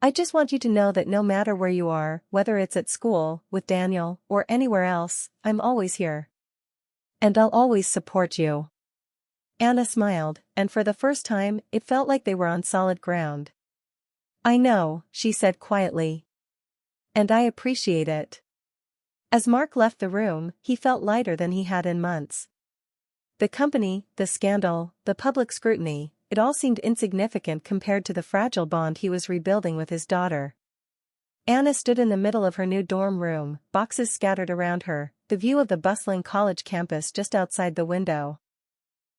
I just want you to know that no matter where you are, whether it's at school, with Daniel, or anywhere else, I'm always here. And I'll always support you. Anna smiled, and for the first time, it felt like they were on solid ground. I know, she said quietly. And I appreciate it. As Mark left the room, he felt lighter than he had in months. The company, the scandal, the public scrutiny, it all seemed insignificant compared to the fragile bond he was rebuilding with his daughter. Anna stood in the middle of her new dorm room, boxes scattered around her, the view of the bustling college campus just outside the window.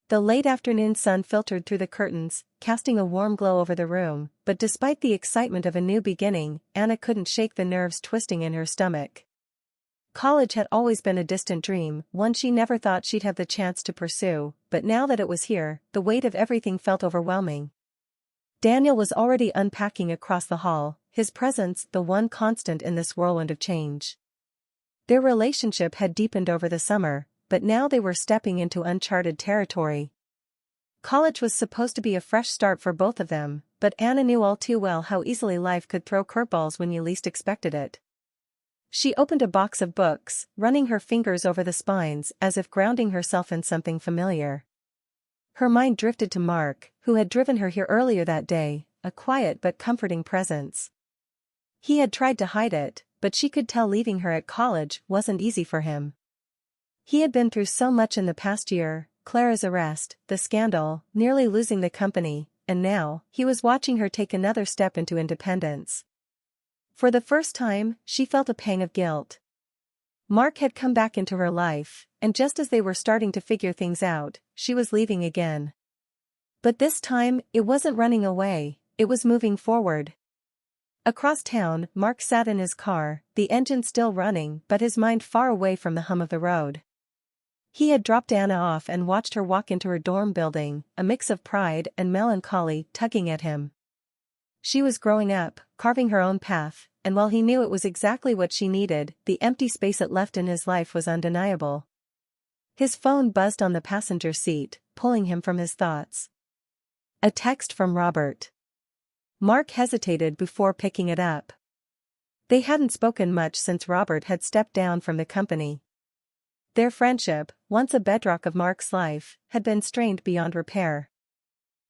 The late afternoon sun filtered through the curtains, casting a warm glow over the room, but despite the excitement of a new beginning, Anna couldn't shake the nerves twisting in her stomach. College had always been a distant dream, one she never thought she'd have the chance to pursue, but now that it was here, the weight of everything felt overwhelming. Daniel was already unpacking across the hall, his presence the one constant in this whirlwind of change. Their relationship had deepened over the summer, but now they were stepping into uncharted territory. College was supposed to be a fresh start for both of them, but Anna knew all too well how easily life could throw curveballs when you least expected it. She opened a box of books, running her fingers over the spines as if grounding herself in something familiar. Her mind drifted to Mark, who had driven her here earlier that day, a quiet but comforting presence. He had tried to hide it, but she could tell leaving her at college wasn't easy for him. He had been through so much in the past year, Clara's arrest, the scandal, nearly losing the company, and now, he was watching her take another step into independence. For the first time, she felt a pang of guilt. Mark had come back into her life, and just as they were starting to figure things out, she was leaving again. But this time, it wasn't running away, it was moving forward. Across town, Mark sat in his car, the engine still running but his mind far away from the hum of the road. He had dropped Anna off and watched her walk into her dorm building, a mix of pride and melancholy tugging at him. She was growing up, carving her own path, and while he knew it was exactly what she needed, the empty space it left in his life was undeniable. His phone buzzed on the passenger seat, pulling him from his thoughts. A text from Robert. Mark hesitated before picking it up. They hadn't spoken much since Robert had stepped down from the company. Their friendship, once a bedrock of Mark's life, had been strained beyond repair.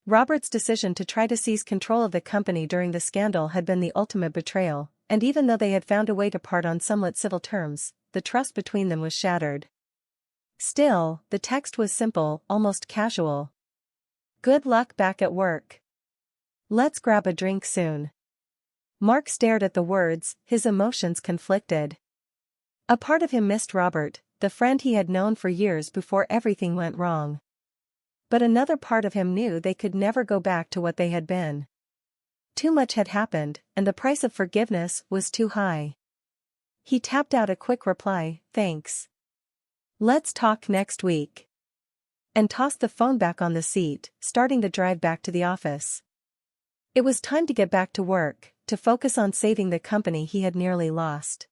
Robert's decision to try to seize control of the company during the scandal had been the ultimate betrayal, and even though they had found a way to part on somewhat civil terms, the trust between them was shattered. Still, the text was simple, almost casual. Good luck back at work. Let's grab a drink soon. Mark stared at the words, his emotions conflicted. A part of him missed Robert, the friend he had known for years before everything went wrong. But another part of him knew they could never go back to what they had been. Too much had happened, and the price of forgiveness was too high. He tapped out a quick reply, thanks. Let's talk next week. And tossed the phone back on the seat, starting the drive back to the office. It was time to get back to work, to focus on saving the company he had nearly lost.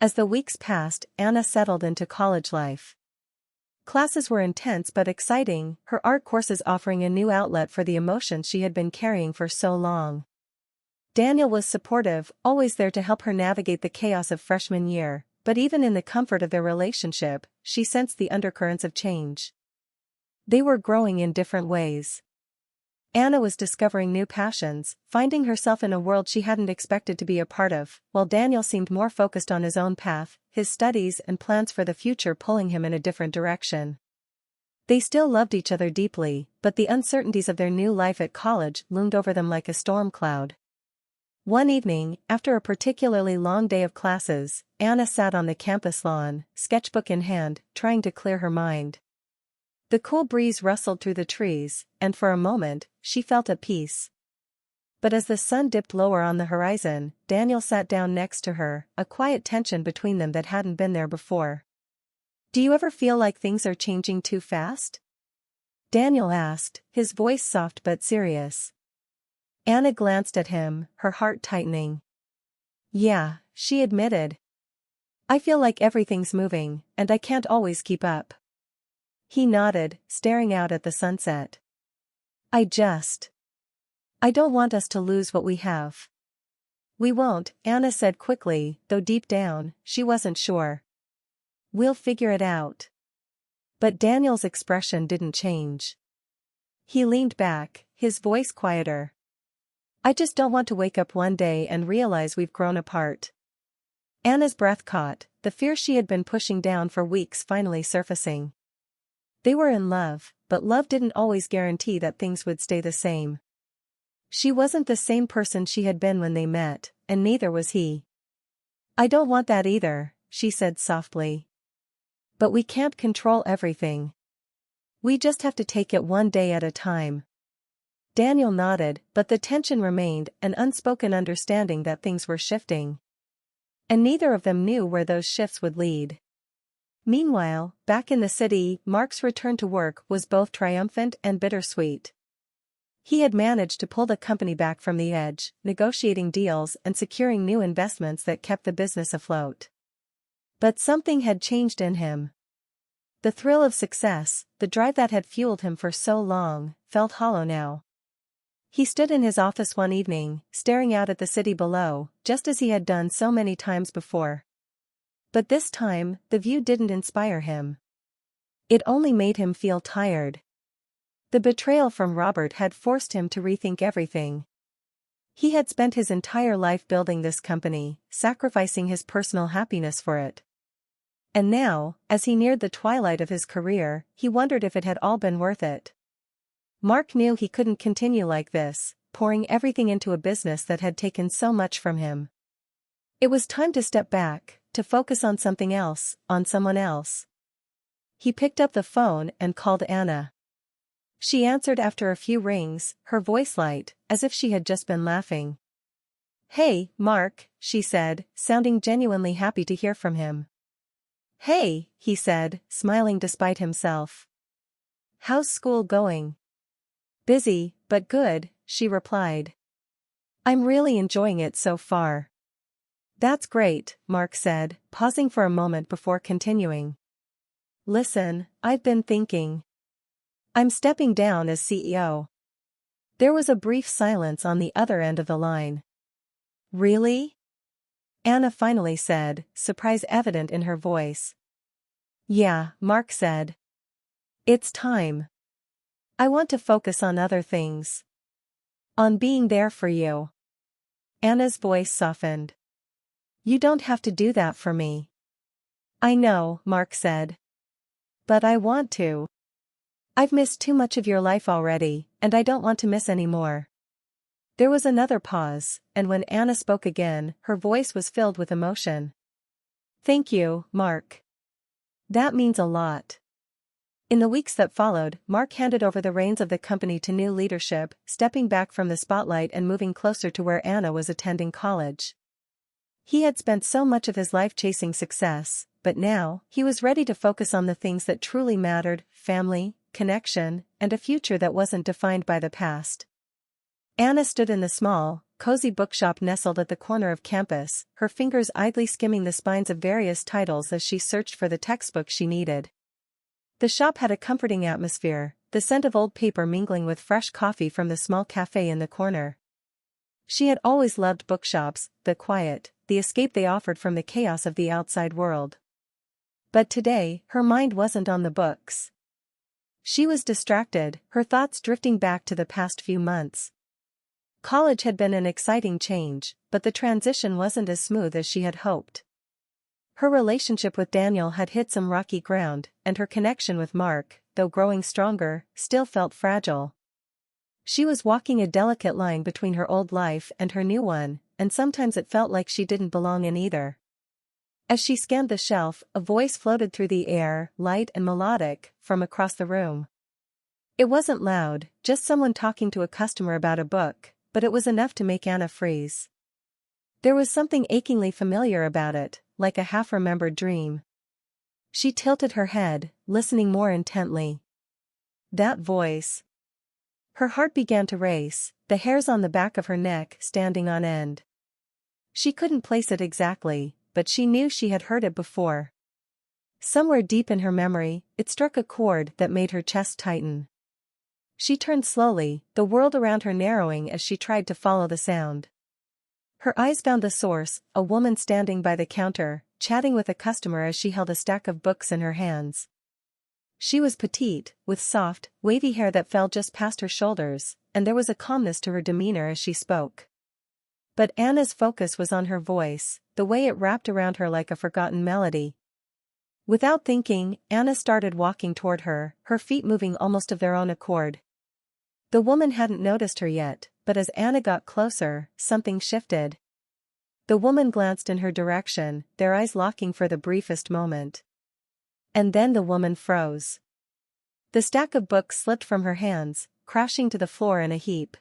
As the weeks passed, Anna settled into college life. Classes were intense but exciting, her art courses offering a new outlet for the emotions she had been carrying for so long. Daniel was supportive, always there to help her navigate the chaos of freshman year, but even in the comfort of their relationship, she sensed the undercurrents of change. They were growing in different ways. Anna was discovering new passions, finding herself in a world she hadn't expected to be a part of, while Daniel seemed more focused on his own path, his studies and plans for the future pulling him in a different direction. They still loved each other deeply, but the uncertainties of their new life at college loomed over them like a storm cloud. One evening, after a particularly long day of classes, Anna sat on the campus lawn, sketchbook in hand, trying to clear her mind. The cool breeze rustled through the trees, and for a moment, she felt at peace. But as the sun dipped lower on the horizon, Daniel sat down next to her, a quiet tension between them that hadn't been there before. Do you ever feel like things are changing too fast? Daniel asked, his voice soft but serious. Anna glanced at him, her heart tightening. Yeah, she admitted. I feel like everything's moving, and I can't always keep up. He nodded, staring out at the sunset. I don't want us to lose what we have. We won't, Anna said quickly, though deep down, she wasn't sure. We'll figure it out. But Daniel's expression didn't change. He leaned back, his voice quieter. I just don't want to wake up one day and realize we've grown apart. Anna's breath caught, the fear she had been pushing down for weeks finally surfacing. They were in love, but love didn't always guarantee that things would stay the same. She wasn't the same person she had been when they met, and neither was he. I don't want that either, she said softly. But we can't control everything. We just have to take it one day at a time. Daniel nodded, but the tension remained, an unspoken understanding that things were shifting. And neither of them knew where those shifts would lead. Meanwhile, back in the city, Mark's return to work was both triumphant and bittersweet. He had managed to pull the company back from the edge, negotiating deals and securing new investments that kept the business afloat. But something had changed in him. The thrill of success, the drive that had fueled him for so long, felt hollow now. He stood in his office one evening, staring out at the city below, just as he had done so many times before. But this time, the view didn't inspire him. It only made him feel tired. The betrayal from Robert had forced him to rethink everything. He had spent his entire life building this company, sacrificing his personal happiness for it. And now, as he neared the twilight of his career, he wondered if it had all been worth it. Mark knew he couldn't continue like this, pouring everything into a business that had taken so much from him. It was time to step back, to focus on something else, on someone else. He picked up the phone and called Anna. She answered after a few rings, her voice light, as if she had just been laughing. Hey, Mark, she said, sounding genuinely happy to hear from him. Hey, he said, smiling despite himself. How's school going? Busy, but good, she replied. I'm really enjoying it so far. That's great, Mark said, pausing for a moment before continuing. Listen, I've been thinking. I'm stepping down as CEO. There was a brief silence on the other end of the line. Really? Anna finally said, surprise evident in her voice. Yeah, Mark said. It's time. I want to focus on other things. On being there for you. Anna's voice softened. You don't have to do that for me. I know, Mark said. But I want to. I've missed too much of your life already, and I don't want to miss any more. There was another pause, and when Anna spoke again, her voice was filled with emotion. Thank you, Mark. That means a lot. In the weeks that followed, Mark handed over the reins of the company to new leadership, stepping back from the spotlight and moving closer to where Anna was attending college. He had spent so much of his life chasing success, but now, he was ready to focus on the things that truly mattered: family, connection, and a future that wasn't defined by the past. Anna stood in the small, cozy bookshop nestled at the corner of campus, her fingers idly skimming the spines of various titles as she searched for the textbook she needed. The shop had a comforting atmosphere, the scent of old paper mingling with fresh coffee from the small cafe in the corner. She had always loved bookshops, the quiet, the escape they offered from the chaos of the outside world. But today, her mind wasn't on the books. She was distracted, her thoughts drifting back to the past few months. College had been an exciting change, but the transition wasn't as smooth as she had hoped. Her relationship with Daniel had hit some rocky ground, and her connection with Mark, though growing stronger, still felt fragile. She was walking a delicate line between her old life and her new one, and sometimes it felt like she didn't belong in either. As she scanned the shelf, a voice floated through the air, light and melodic, from across the room. It wasn't loud, just someone talking to a customer about a book, but it was enough to make Anna freeze. There was something achingly familiar about it, like a half-remembered dream. She tilted her head, listening more intently. That voice. Her heart began to race, the hairs on the back of her neck standing on end. She couldn't place it exactly, but she knew she had heard it before. Somewhere deep in her memory, it struck a chord that made her chest tighten. She turned slowly, the world around her narrowing as she tried to follow the sound. Her eyes found the source, a woman standing by the counter, chatting with a customer as she held a stack of books in her hands. She was petite, with soft, wavy hair that fell just past her shoulders, and there was a calmness to her demeanor as she spoke. But Anna's focus was on her voice, the way it wrapped around her like a forgotten melody. Without thinking, Anna started walking toward her, her feet moving almost of their own accord. The woman hadn't noticed her yet, but as Anna got closer, something shifted. The woman glanced in her direction, their eyes locking for the briefest moment. And then the woman froze. The stack of books slipped from her hands, crashing to the floor in a heap.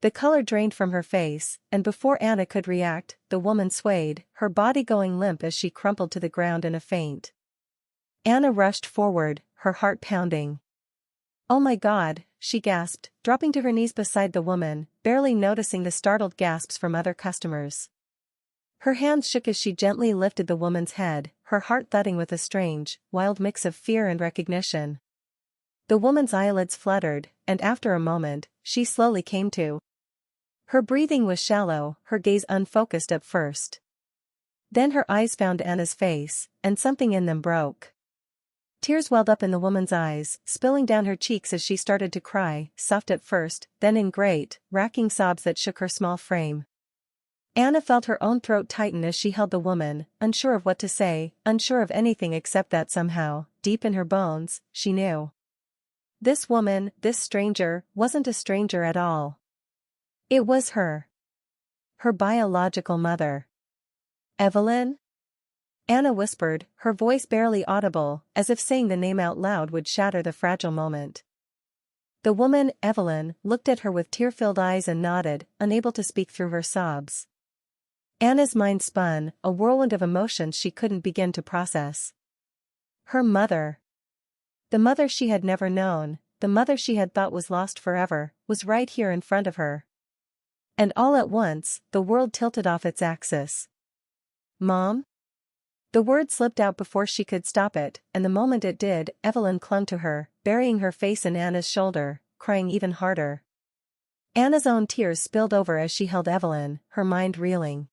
The color drained from her face, and before Anna could react, the woman swayed, her body going limp as she crumpled to the ground in a faint. Anna rushed forward, her heart pounding. Oh my God, she gasped, dropping to her knees beside the woman, barely noticing the startled gasps from other customers. Her hands shook as she gently lifted the woman's head, her heart thudding with a strange, wild mix of fear and recognition. The woman's eyelids fluttered, and after a moment, she slowly came to. Her breathing was shallow, her gaze unfocused at first. Then her eyes found Anna's face, and something in them broke. Tears welled up in the woman's eyes, spilling down her cheeks as she started to cry, soft at first, then in great, racking sobs that shook her small frame. Anna felt her own throat tighten as she held the woman, unsure of what to say, unsure of anything except that somehow, deep in her bones, she knew. This woman, this stranger, wasn't a stranger at all. It was her. Her biological mother. Evelyn? Anna whispered, her voice barely audible, as if saying the name out loud would shatter the fragile moment. The woman, Evelyn, looked at her with tear-filled eyes and nodded, unable to speak through her sobs. Anna's mind spun, a whirlwind of emotions she couldn't begin to process. Her mother. The mother she had never known, the mother she had thought was lost forever, was right here in front of her. And all at once, the world tilted off its axis. "Mom?" The word slipped out before she could stop it, and the moment it did, Evelyn clung to her, burying her face in Anna's shoulder, crying even harder. Anna's own tears spilled over as she held Evelyn, her mind reeling.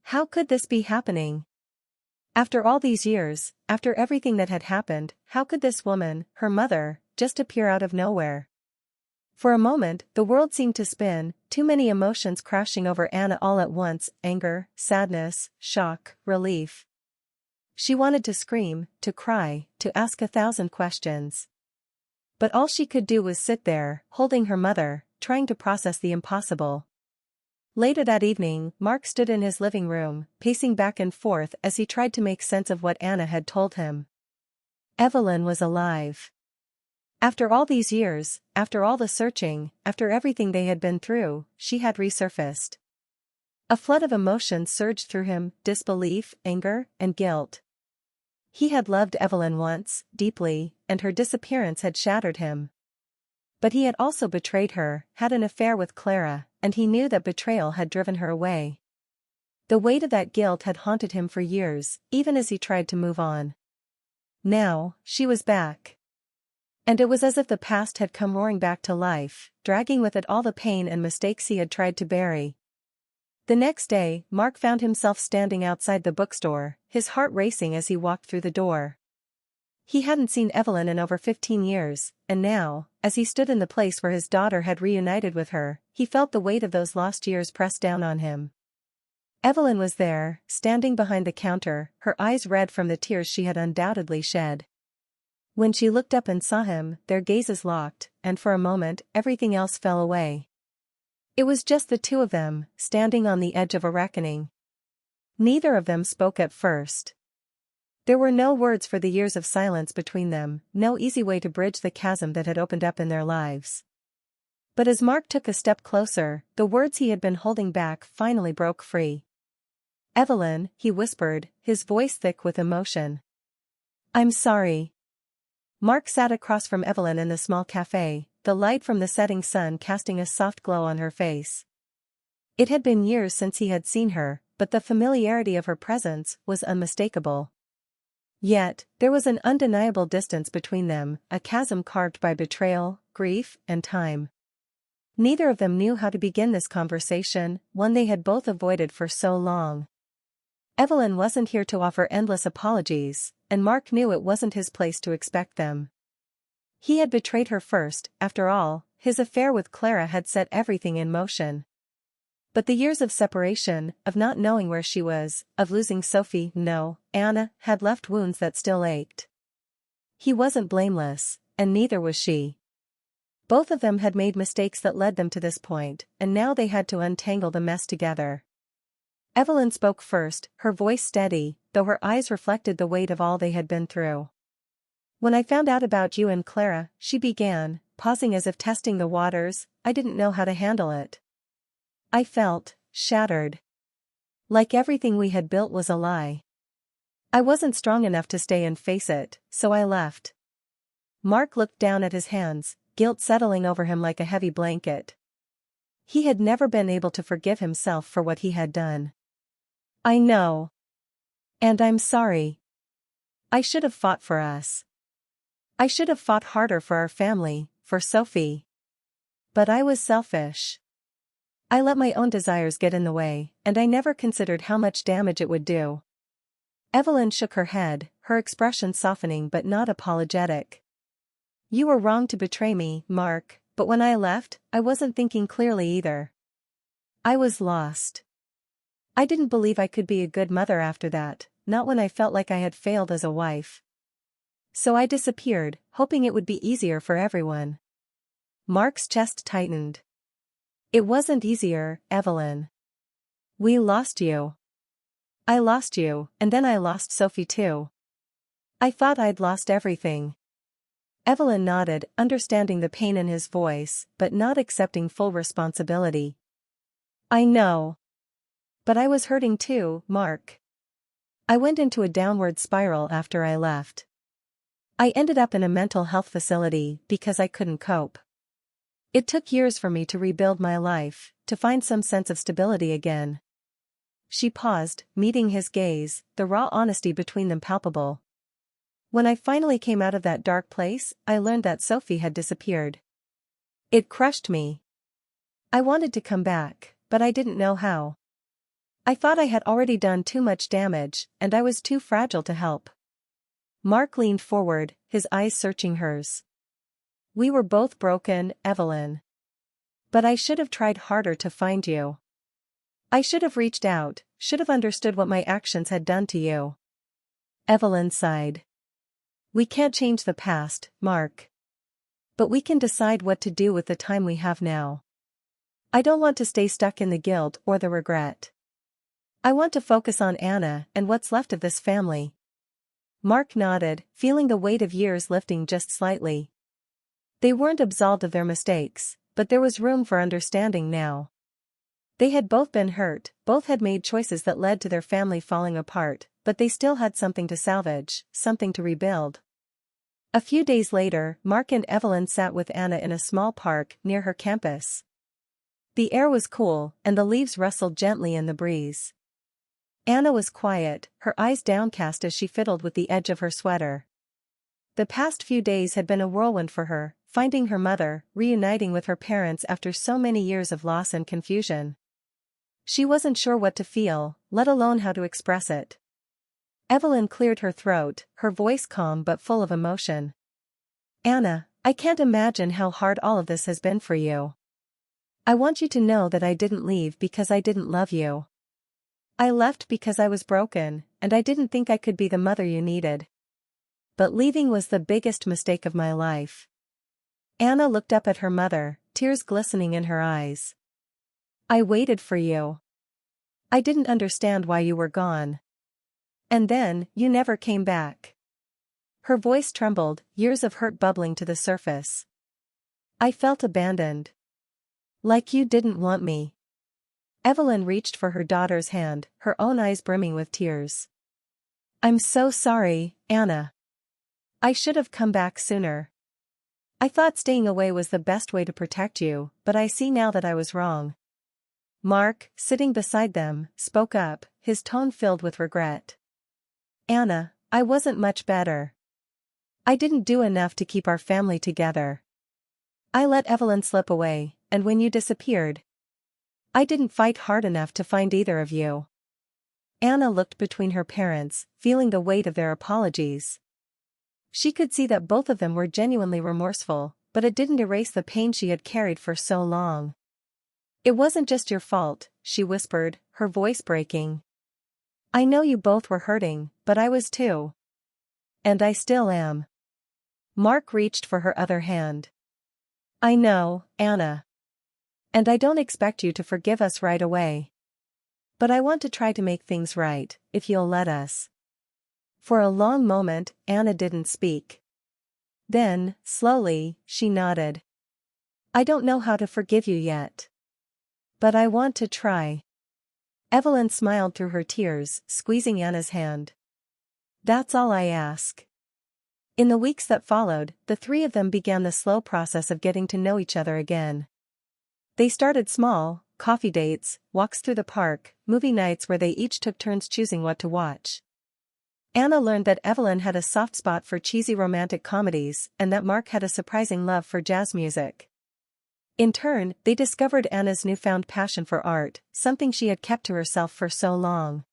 How could this be happening? After all these years, after everything that had happened, how could this woman, her mother, just appear out of nowhere? For a moment, the world seemed to spin, too many emotions crashing over Anna all at once: anger, sadness, shock, relief. She wanted to scream, to cry, to ask 1,000 questions. But all she could do was sit there, holding her mother, trying to process the impossible. Later that evening, Mark stood in his living room, pacing back and forth as he tried to make sense of what Anna had told him. Evelyn was alive. After all these years, after all the searching, after everything they had been through, she had resurfaced. A flood of emotions surged through him: disbelief, anger, and guilt. He had loved Evelyn once, deeply, and her disappearance had shattered him. But he had also betrayed her, had an affair with Clara, and he knew that betrayal had driven her away. The weight of that guilt had haunted him for years, even as he tried to move on. Now, she was back. And it was as if the past had come roaring back to life, dragging with it all the pain and mistakes he had tried to bury. The next day, Mark found himself standing outside the bookstore, his heart racing as he walked through the door. He hadn't seen Evelyn in over 15 years, and now, as he stood in the place where his daughter had reunited with her, he felt the weight of those lost years press down on him. Evelyn was there, standing behind the counter, her eyes red from the tears she had undoubtedly shed. When she looked up and saw him, their gazes locked, and for a moment, everything else fell away. It was just the two of them, standing on the edge of a reckoning. Neither of them spoke at first. There were no words for the years of silence between them, no easy way to bridge the chasm that had opened up in their lives. But as Mark took a step closer, the words he had been holding back finally broke free. "Evelyn," he whispered, his voice thick with emotion. "I'm sorry." Mark sat across from Evelyn in the small cafe, the light from the setting sun casting a soft glow on her face. It had been years since he had seen her, but the familiarity of her presence was unmistakable. Yet, there was an undeniable distance between them, a chasm carved by betrayal, grief, and time. Neither of them knew how to begin this conversation, one they had both avoided for so long. Evelyn wasn't here to offer endless apologies, and Mark knew it wasn't his place to expect them. He had betrayed her first, after all, his affair with Clara had set everything in motion. But the years of separation, of not knowing where she was, of losing Sophie, no, Anna, had left wounds that still ached. He wasn't blameless, and neither was she. Both of them had made mistakes that led them to this point, and now they had to untangle the mess together. Evelyn spoke first, her voice steady, though her eyes reflected the weight of all they had been through. "When I found out about you and Clara," she began, pausing as if testing the waters, "I didn't know how to handle it. I felt shattered. Like everything we had built was a lie. I wasn't strong enough to stay and face it, so I left." Mark looked down at his hands, guilt settling over him like a heavy blanket. He had never been able to forgive himself for what he had done. "I know. And I'm sorry. I should have fought for us. I should have fought harder for our family, for Sophie. But I was selfish. I let my own desires get in the way, and I never considered how much damage it would do." Evelyn shook her head, her expression softening but not apologetic. "You were wrong to betray me, Mark, but when I left, I wasn't thinking clearly either. I was lost. I didn't believe I could be a good mother after that, not when I felt like I had failed as a wife. So I disappeared, hoping it would be easier for everyone." Mark's chest tightened. "It wasn't easier, Evelyn. We lost you. I lost you, and then I lost Sophie too. I thought I'd lost everything." Evelyn nodded, understanding the pain in his voice, but not accepting full responsibility. "I know. But I was hurting too, Mark. I went into a downward spiral after I left. I ended up in a mental health facility because I couldn't cope. It took years for me to rebuild my life, to find some sense of stability again. She paused, meeting his gaze, the raw honesty between them palpable. When I finally came out of that dark place, I learned that Sophie had disappeared. It crushed me. I wanted to come back, but I didn't know how. I thought I had already done too much damage, and I was too fragile to help. Mark leaned forward, his eyes searching hers. We were both broken, Evelyn. But I should have tried harder to find you. I should have reached out, should have understood what my actions had done to you. Evelyn sighed. We can't change the past, Mark. But we can decide what to do with the time we have now. I don't want to stay stuck in the guilt or the regret. I want to focus on Anna and what's left of this family. Mark nodded, feeling the weight of years lifting just slightly. They weren't absolved of their mistakes, but there was room for understanding now. They had both been hurt, both had made choices that led to their family falling apart, but they still had something to salvage, something to rebuild. A few days later, Mark and Evelyn sat with Anna in a small park near her campus. The air was cool, and the leaves rustled gently in the breeze. Anna was quiet, her eyes downcast as she fiddled with the edge of her sweater. The past few days had been a whirlwind for her, finding her mother, reuniting with her parents after so many years of loss and confusion. She wasn't sure what to feel, let alone how to express it. Evelyn cleared her throat, her voice calm but full of emotion. Anna, I can't imagine how hard all of this has been for you. I want you to know that I didn't leave because I didn't love you. I left because I was broken, and I didn't think I could be the mother you needed. But leaving was the biggest mistake of my life. Anna looked up at her mother, tears glistening in her eyes. I waited for you. I didn't understand why you were gone. And then, you never came back. Her voice trembled, years of hurt bubbling to the surface. I felt abandoned. Like you didn't want me. Evelyn reached for her daughter's hand, her own eyes brimming with tears. I'm so sorry, Anna. I should have come back sooner. I thought staying away was the best way to protect you, but I see now that I was wrong. Mark, sitting beside them, spoke up, his tone filled with regret. Anna, I wasn't much better. I didn't do enough to keep our family together. I let Evelyn slip away, and when you disappeared, I didn't fight hard enough to find either of you. Anna looked between her parents, feeling the weight of their apologies. She could see that both of them were genuinely remorseful, but it didn't erase the pain she had carried for so long. It wasn't just your fault, she whispered, her voice breaking. I know you both were hurting, but I was too. And I still am. Mark reached for her other hand. I know, Anna. And I don't expect you to forgive us right away. But I want to try to make things right, if you'll let us. For a long moment, Anna didn't speak. Then, slowly, she nodded. I don't know how to forgive you yet. But I want to try. Evelyn smiled through her tears, squeezing Anna's hand. That's all I ask. In the weeks that followed, the three of them began the slow process of getting to know each other again. They started small, coffee dates, walks through the park, movie nights where they each took turns choosing what to watch. Anna learned that Evelyn had a soft spot for cheesy romantic comedies, and that Mark had a surprising love for jazz music. In turn, they discovered Anna's newfound passion for art, something she had kept to herself for so long.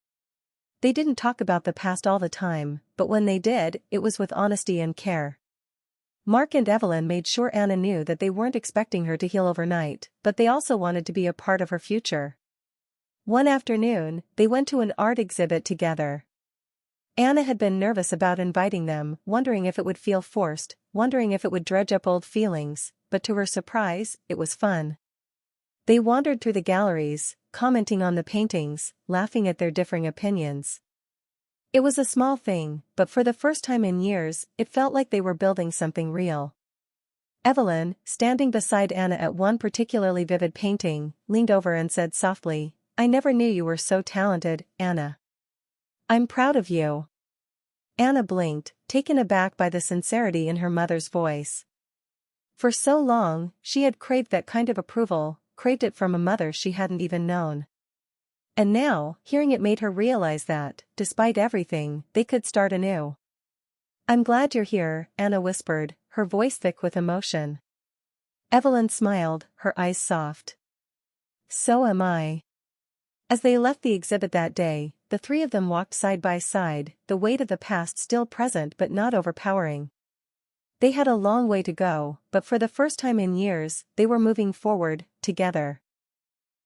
They didn't talk about the past all the time, but when they did, it was with honesty and care. Mark and Evelyn made sure Anna knew that they weren't expecting her to heal overnight, but they also wanted to be a part of her future. One afternoon, they went to an art exhibit together. Anna had been nervous about inviting them, wondering if it would feel forced, wondering if it would dredge up old feelings, but to her surprise, it was fun. They wandered through the galleries, commenting on the paintings, laughing at their differing opinions. It was a small thing, but for the first time in years, it felt like they were building something real. Evelyn, standing beside Anna at one particularly vivid painting, leaned over and said softly, I never knew you were so talented, Anna. I'm proud of you. Anna blinked, taken aback by the sincerity in her mother's voice. For so long, she had craved that kind of approval, craved it from a mother she hadn't even known. And now, hearing it made her realize that, despite everything, they could start anew. "I'm glad you're here," Anna whispered, her voice thick with emotion. Evelyn smiled, her eyes soft. "So am I." As they left the exhibit that day, the three of them walked side by side, the weight of the past still present but not overpowering. They had a long way to go, but for the first time in years, they were moving forward, together.